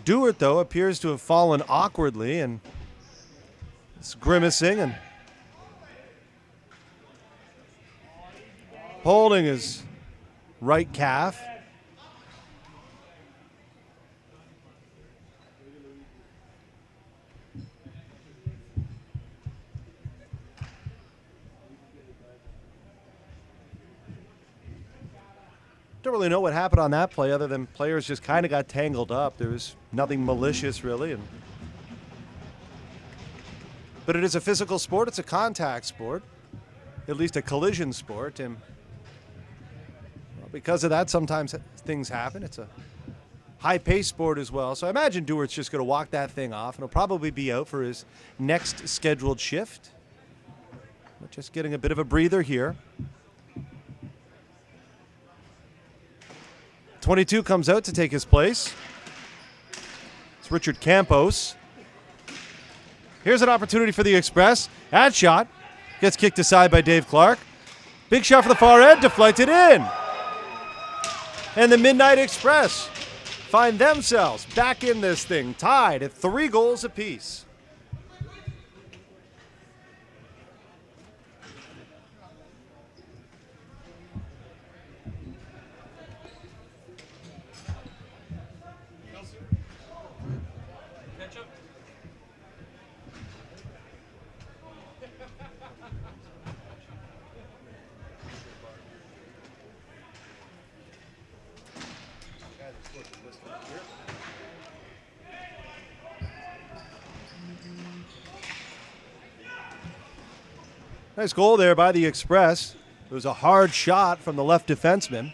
Dewart, though, appears to have fallen awkwardly and is grimacing and holding his right calf. Don't really know what happened on that play other than players just kind of got tangled up. There was nothing malicious, really. But it is a physical sport. It's a contact sport, at least a collision sport. And because of that, sometimes things happen. It's a high-paced sport as well. So I imagine Dewart's just going to walk that thing off, and he'll probably be out for his next scheduled shift. But just getting a bit of a breather here. 22 comes out to take his place. It's Richard Campos. Here's an opportunity for the Express. That shot gets kicked aside by Dave Clark. Big shot for the far end, deflected in. And the Midnight Express find themselves back in this thing, tied at 3 goals apiece. Nice goal there by the Express. It was a hard shot from the left defenseman,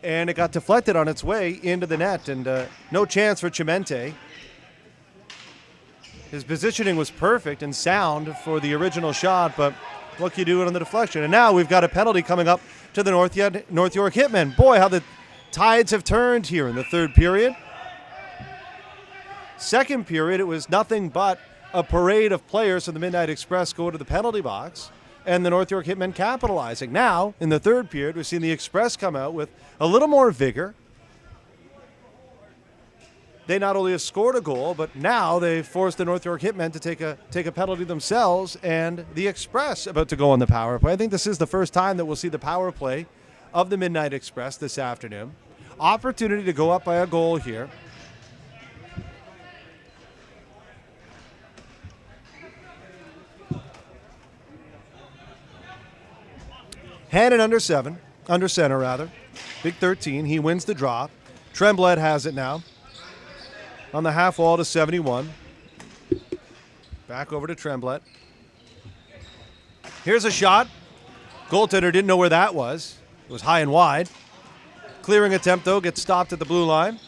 and it got deflected on its way into the net, and no chance for Cimenti. His positioning was perfect and sound for the original shot, but what can you do on the deflection? And now we've got a penalty coming up to the North York Hitmen. Boy, how the tides have turned here in the third period. Second period, it was nothing but a parade of players from the Midnight Express go to the penalty box, and the North York Hitmen capitalizing. Now, in the third period, we've seen the Express come out with a little more vigor. they not only have scored a goal, but now they've forced the North York Hitmen to take a penalty themselves, and the Express about to go on the power play. I think this is the first time that we'll see the power play of the Midnight Express this afternoon. Opportunity to go up by a goal here. Hannon under center rather. Big 13. He wins the draw. Tremblay has it now. On the half wall to 71. Back over to Tremblay. Here's a shot. Goaltender didn't know where that was. It was high and wide. Clearing attempt, though, gets stopped at the blue line.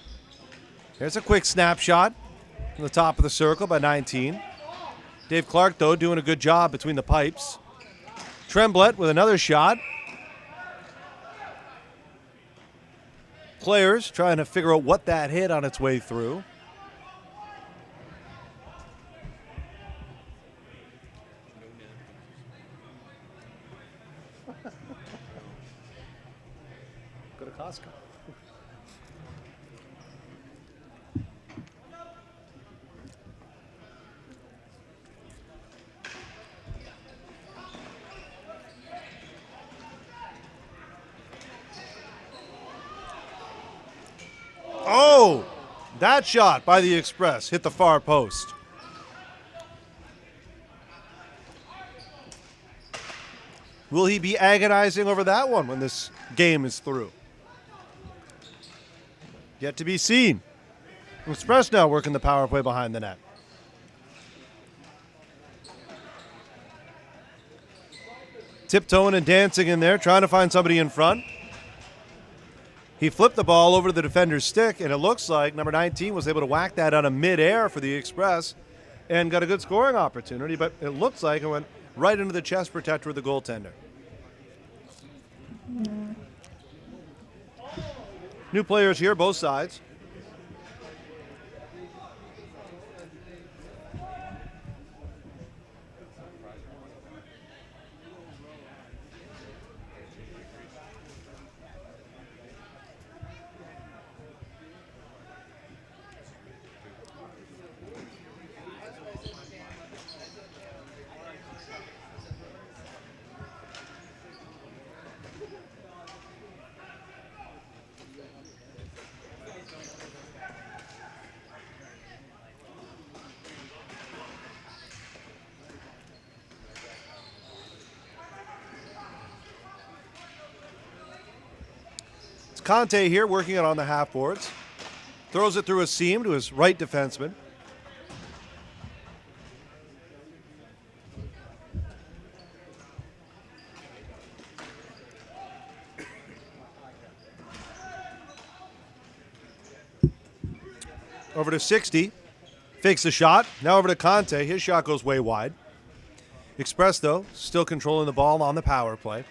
Here's a quick snapshot from the top of the circle by 19. Dave Clark, though, doing a good job between the pipes. Tremblay with another shot. Players trying to figure out what that hit on its way through. Go to Costco. Oh, that shot by the Express hit the far post. Will he be agonizing over that one when this game is through? Yet to be seen. Express now working the power play behind the net. Tiptoeing and dancing in there, trying to find somebody in front. He flipped the ball over to the defender's stick, and it looks like number 19 was able to whack that out of midair for the Express and got a good scoring opportunity, but it looks like it went right into the chest protector of the goaltender. New players here, both sides. Conte here working it on the half boards. Throws it through a seam to his right defenseman. Over to 60. Fakes the shot. Now over to Conte. His shot goes way wide. Express, though, still controlling the ball on the power play.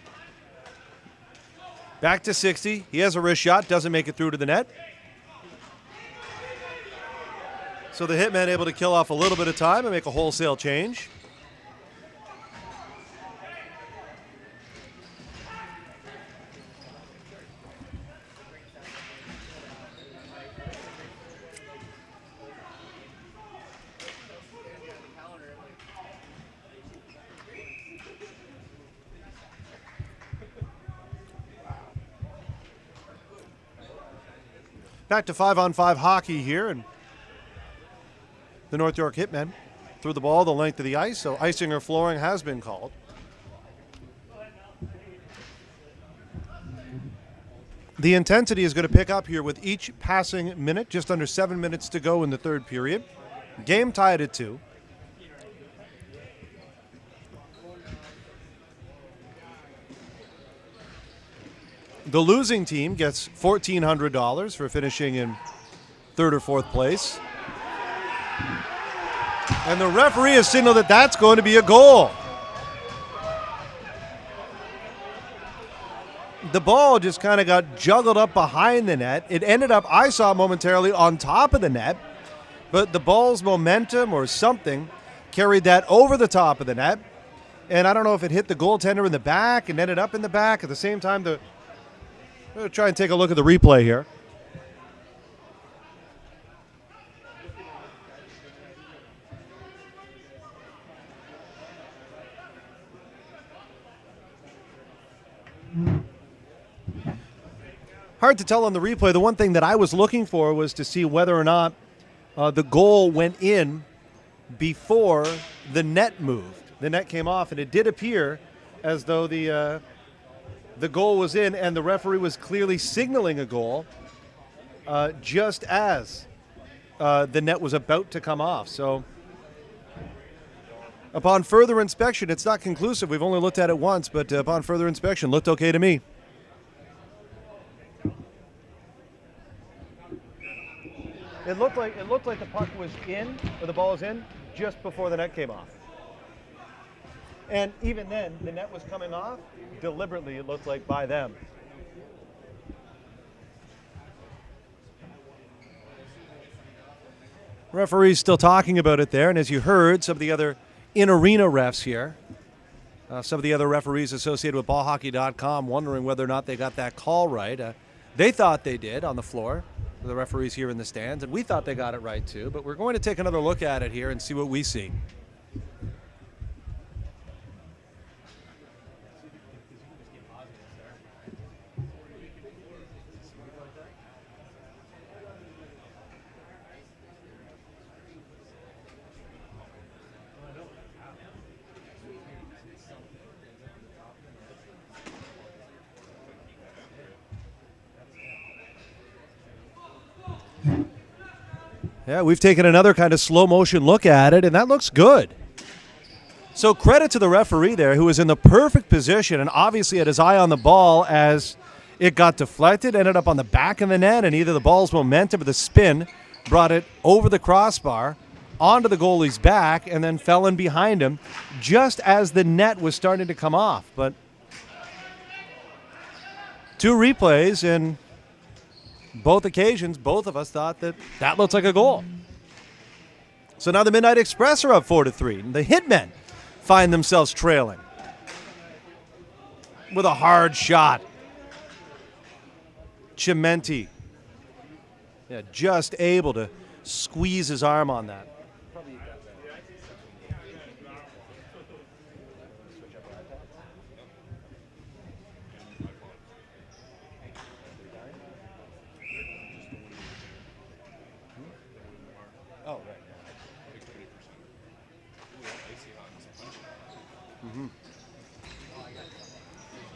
Back to 60. He has a wrist shot. Doesn't make it through to the net. So the Hitmen able to kill off a little bit of time and make a wholesale change. Back to 5-on-5 hockey here, and the North York Hitmen threw the ball the length of the ice, so icing or flooring has been called. The intensity is going to pick up here with each passing minute, just under 7 minutes to go in the third period. Game tied at 2. The losing team gets $1,400 for finishing in third or fourth place. And the referee has signaled that that's going to be a goal. The ball just kind of got juggled up behind the net. It ended up, I saw momentarily, on top of the net. But the ball's momentum or something carried that over the top of the net. And I don't know if it hit the goaltender in the back and ended up in the back. At the same time, I'm going to try and take a look at the replay here. hard to tell on the replay. The one thing that I was looking for was to see whether or not the goal went in before the net moved. The net came off, and it did appear as though the goal was in, and the referee was clearly signaling a goal just as the net was about to come off. So upon further inspection, it's not conclusive. We've only looked at it once, but upon further inspection, looked okay to me. It looked like the puck was in, or the ball was in, just before the net came off. And even then, the net was coming off deliberately, it looked like, by them. Referee's still talking about it there, and as you heard, some of the other in-arena refs here, some of the other referees associated with Ballhockey.com wondering whether or not they got that call right. They thought they did on the floor, the referees here in the stands, and we thought they got it right too, but we're going to take another look at it here and see what we see. Yeah, we've taken another kind of slow motion look at it, and that looks good. So credit to the referee there, who was in the perfect position and obviously had his eye on the ball as it got deflected, ended up on the back of the net, and either the ball's momentum or the spin brought it over the crossbar, onto the goalie's back, and then fell in behind him just as the net was starting to come off. But two replays, and both occasions, both of us thought that looks like a goal. So now the Midnight Express are up 4-3. The Hitmen find themselves trailing with a hard shot. Chimenti, just able to squeeze his arm on that.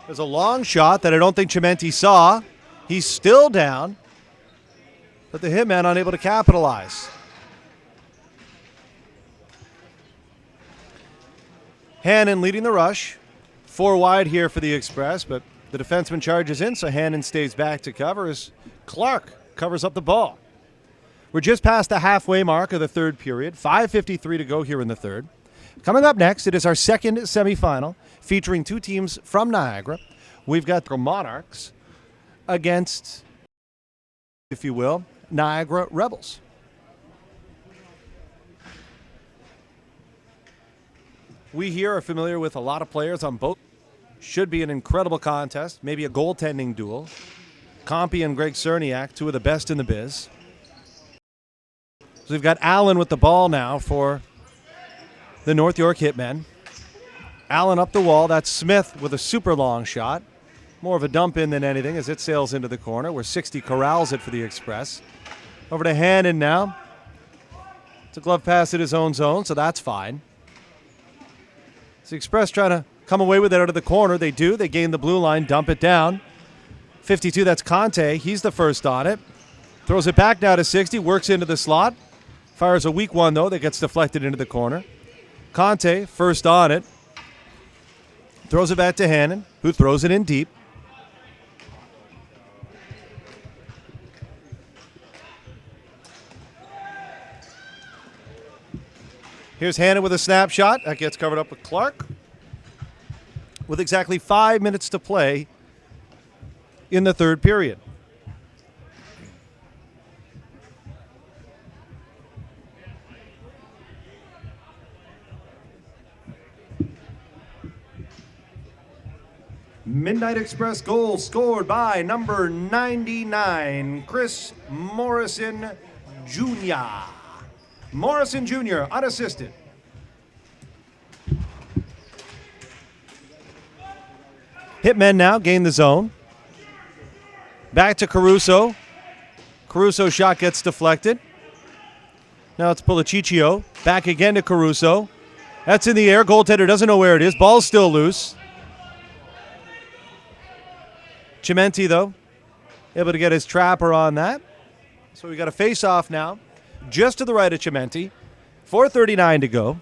There's a long shot that I don't think Chimenti saw. He's still down, but the Hitman unable to capitalize. Hannon leading the rush. 4 wide here for the Express, but the defenseman charges in, so Hannon stays back to cover as Clark covers up the ball. We're just past the halfway mark of the third period. 5:53 to go here in the third. Coming up next, it is our second semifinal featuring two teams from Niagara. We've got the Monarchs against, if you will, Niagara Rebels. We here are familiar with a lot of players on both. Should be an incredible contest, maybe a goaltending duel. Compy and Greg Cerniak, two of the best in the biz. So we've got Allen with the ball now for the North York Hitmen. Allen up the wall. That's Smith with a super long shot. More of a dump in than anything as it sails into the corner where 60 corrals it for the Express. Over to Hannon now. It's a glove pass at his own zone, so that's fine. It's the Express trying to come away with it out of the corner. They do. They gain the blue line, dump it down. 52, that's Conte. He's the first on it. Throws it back now to 60, works into the slot. Fires a weak one, though, that gets deflected into the corner. Conte, first on it. Throws it back to Hannon, who throws it in deep. Here's Hannon with a snapshot. That gets covered up with Clark. With exactly 5 minutes to play in the third period. Midnight Express goal scored by number 99, Chris Morrison Jr. Morrison Jr., unassisted. Hitmen now gain the zone. Back to Caruso. Caruso's shot gets deflected. Now it's Puliciccio. Back again to Caruso. That's in the air. Goaltender doesn't know where it is. Ball's still loose. Cimenti, though, able to get his trapper on that. So we got a face-off now, just to the right of Cimenti. 4:39 to go.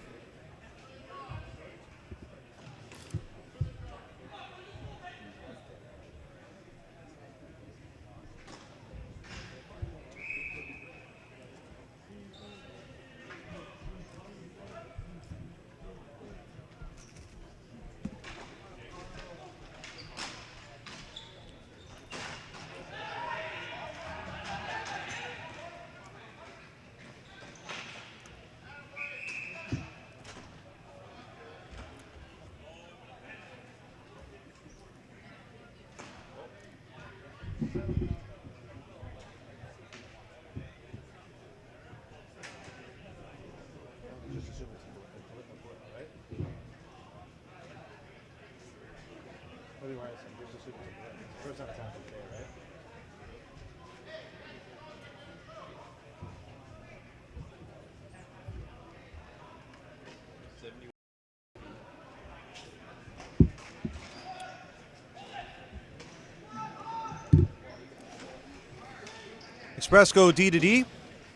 Express go D to D,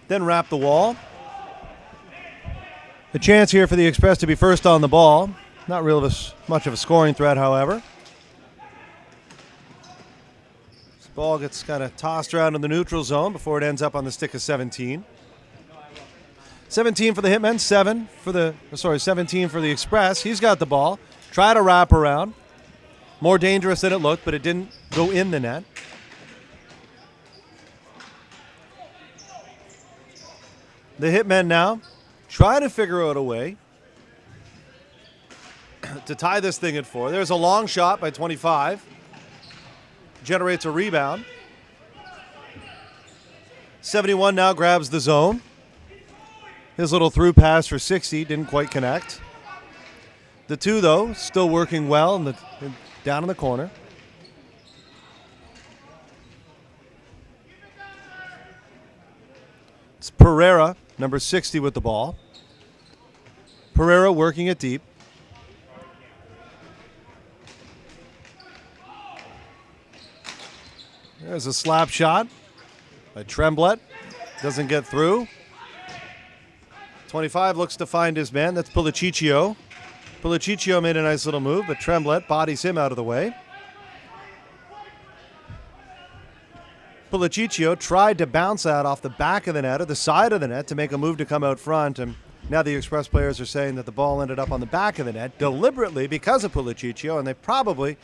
then wrap the wall. The chance here for the Express to be first on the ball. Not real much of a scoring threat, however. This ball gets kind of tossed around in the neutral zone before it ends up on the stick of 17. 17 for the Hitmen, 17 for the Express. He's got the ball. Try to wrap around. More dangerous than it looked, but it didn't go in the net. The Hitmen now try to figure out a way to tie this thing at 4. There's a long shot by 25. Generates a rebound. 71 now grabs the zone. His little through pass for 60 didn't quite connect. The 2, though, still working well down in the corner. It's Pereira, number 60, with the ball. Pereira working it deep. There's a slap shot by Tremblay. Doesn't get through. 25 looks to find his man. That's Puliciccio. Puliciccio made a nice little move, but Tremblay bodies him out of the way. Puliciccio tried to bounce that off the back of the net or the side of the net to make a move to come out front, and now the Express players are saying that the ball ended up on the back of the net deliberately because of Puliciccio, and they probably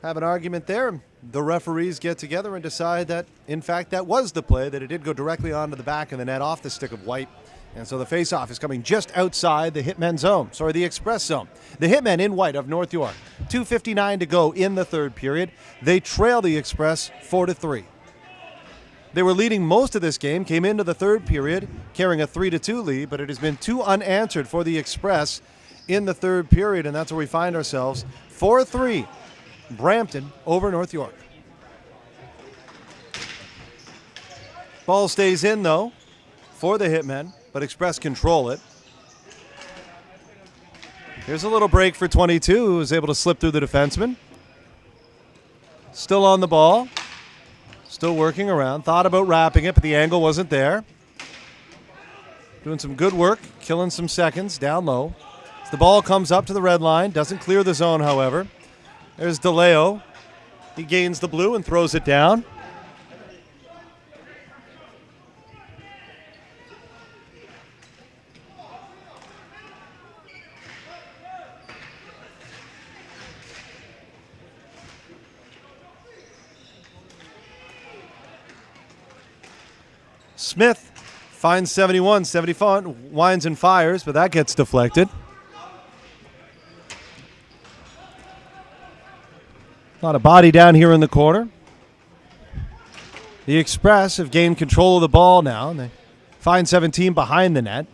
have an argument there. The referees get together and decide that, in fact, that was the play, that it did go directly onto the back of the net off the stick of White. And so the face-off is coming just outside the Hitmen zone. Sorry, the Express zone. The Hitmen in white of North York. 2:59 to go in the third period. They trail the Express 4-3. They were leading most of this game, came into the third period carrying a 3-2 lead, but it has been 2 unanswered for the Express in the third period, and that's where we find ourselves. 4-3, Brampton over North York. Ball stays in, though, for the Hitmen, but Express control it. Here's a little break for 22, who was able to slip through the defenseman. Still on the ball. Still working around. Thought about wrapping it, but the angle wasn't there. Doing some good work, killing some seconds down low. As the ball comes up to the red line, doesn't clear the zone, however. There's DeLeo. He gains the blue and throws it down. Smith finds 71. 75 winds and fires, but that gets deflected. A lot of body down here in the corner. The Express have gained control of the ball now, and they find 17 behind the net.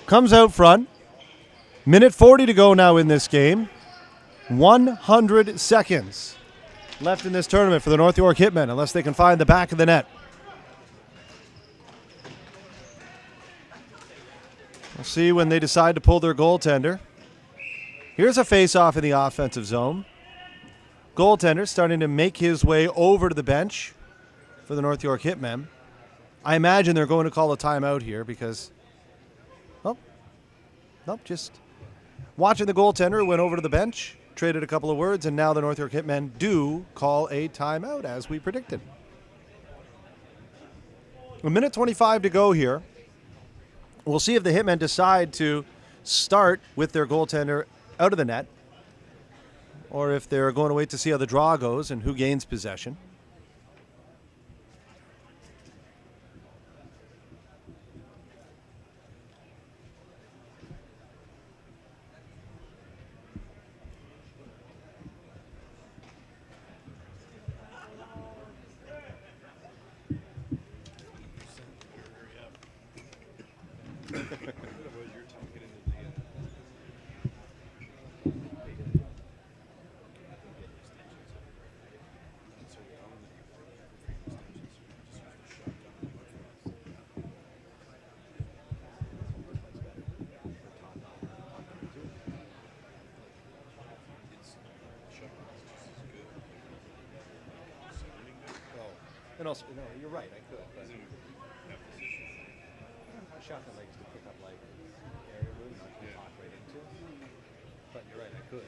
Comes out front. Minute 40 to go now in this game. 100 seconds left in this tournament for the North York Hitmen, unless they can find the back of the net. We'll see when they decide to pull their goaltender. Here's a face-off in the offensive zone. Goaltender starting to make his way over to the bench for the North York Hitmen. I imagine they're going to call a timeout here because, just watching the goaltender went over to the bench, traded a couple of words, and now the North York Hitmen do call a timeout as we predicted. A minute 25 to go here. We'll see if the Hitmen decide to start with their goaltender out of the net or if they're going to wait to see how the draw goes and who gains possession. And also, no, you're right, I could. But a shotgun likes to pick up like area room, not to talk right into. But you're right, I could.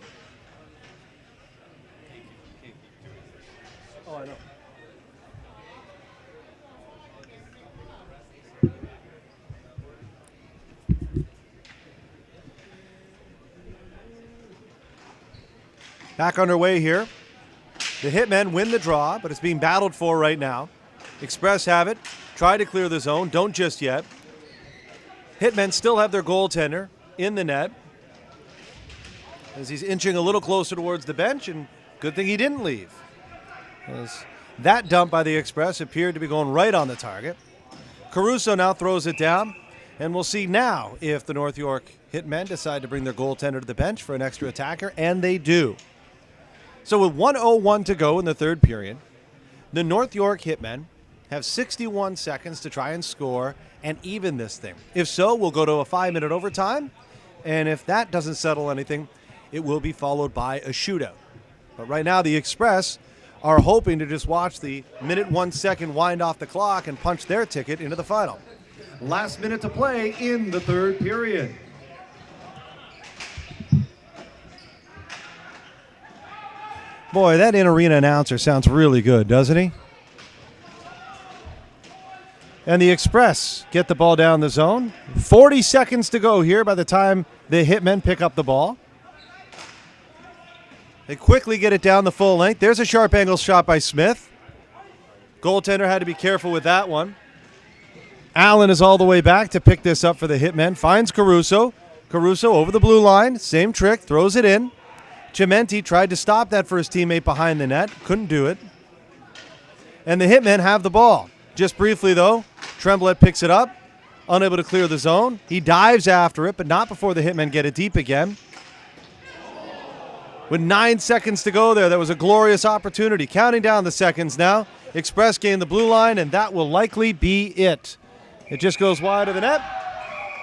Oh, I know. Back underway here. The Hitmen win the draw, but it's being battled for right now. Express have it. Try to clear the zone. Don't just yet. Hitmen still have their goaltender in the net as he's inching a little closer towards the bench, and good thing he didn't leave, as that dump by the Express appeared to be going right on the target. Caruso now throws it down, and we'll see now if the North York Hitmen decide to bring their goaltender to the bench for an extra attacker, and they do. So with 1:01 to go in the third period, the North York Hitmen have 61 seconds to try and score and even this thing. If so, we'll go to a 5-minute overtime, and if that doesn't settle anything, it will be followed by a shootout. But right now, the Express are hoping to just watch the minute 1 second wind off the clock and punch their ticket into the final. Last minute to play in the third period. Boy, that in-arena announcer sounds really good, doesn't he? And the Express get the ball down the zone. 40 seconds to go here by the time the Hitmen pick up the ball. They quickly get it down the full length. There's a sharp angle shot by Smith. Goaltender had to be careful with that one. Allen is all the way back to pick this up for the Hitmen. Finds Caruso. Caruso over the blue line. Same trick. Throws it in. Chimenti tried to stop that for his teammate behind the net. Couldn't do it. And the Hitmen have the ball. Just briefly, though, Tremblay picks it up. Unable to clear the zone. He dives after it, but not before the Hitmen get it deep again. With 9 seconds to go there, that was a glorious opportunity. Counting down the seconds now. Express gained the blue line, and that will likely be it. It just goes wide of the net.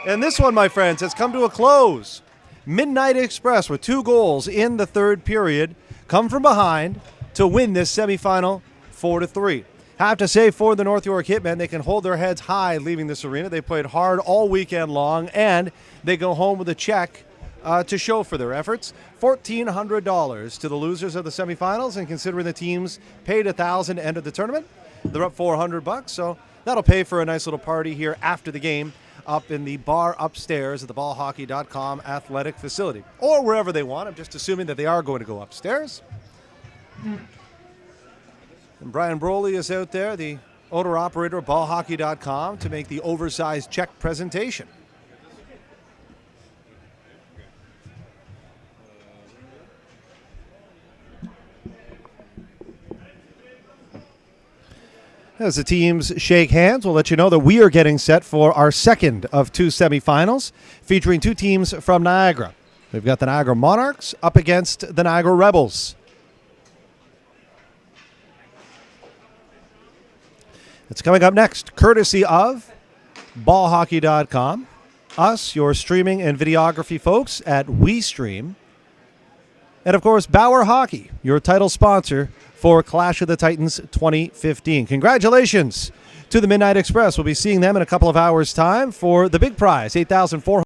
And this one, my friends, has come to a close. Midnight Express with 2 goals in the third period come from behind to win this semifinal 4-3. Have to say for the North York Hitmen, they can hold their heads high leaving this arena. They played hard all weekend long, and they go home with a check to show for their efforts. $1,400 to the losers of the semifinals, and considering the teams paid $1,000 to enter the tournament, they're up $400, so that'll pay for a nice little party here after the game up in the bar upstairs at the Ballhockey.com athletic facility, or wherever they want. I'm just assuming that they are going to go upstairs. And Brian Broly is out there, the owner-operator of Ballhockey.com, to make the oversized check presentation. As the teams shake hands, we'll let you know that we are getting set for our second of 2 semifinals, featuring 2 teams from Niagara. We've got the Niagara Monarchs up against the Niagara Rebels. It's coming up next, courtesy of Ballhockey.com. Us, your streaming and videography folks at WeeStream. And, of course, Bauer Hockey, your title sponsor for Clash of the Titans 2015. Congratulations to the Midnight Express. We'll be seeing them in a couple of hours' time for the big prize, $8,400.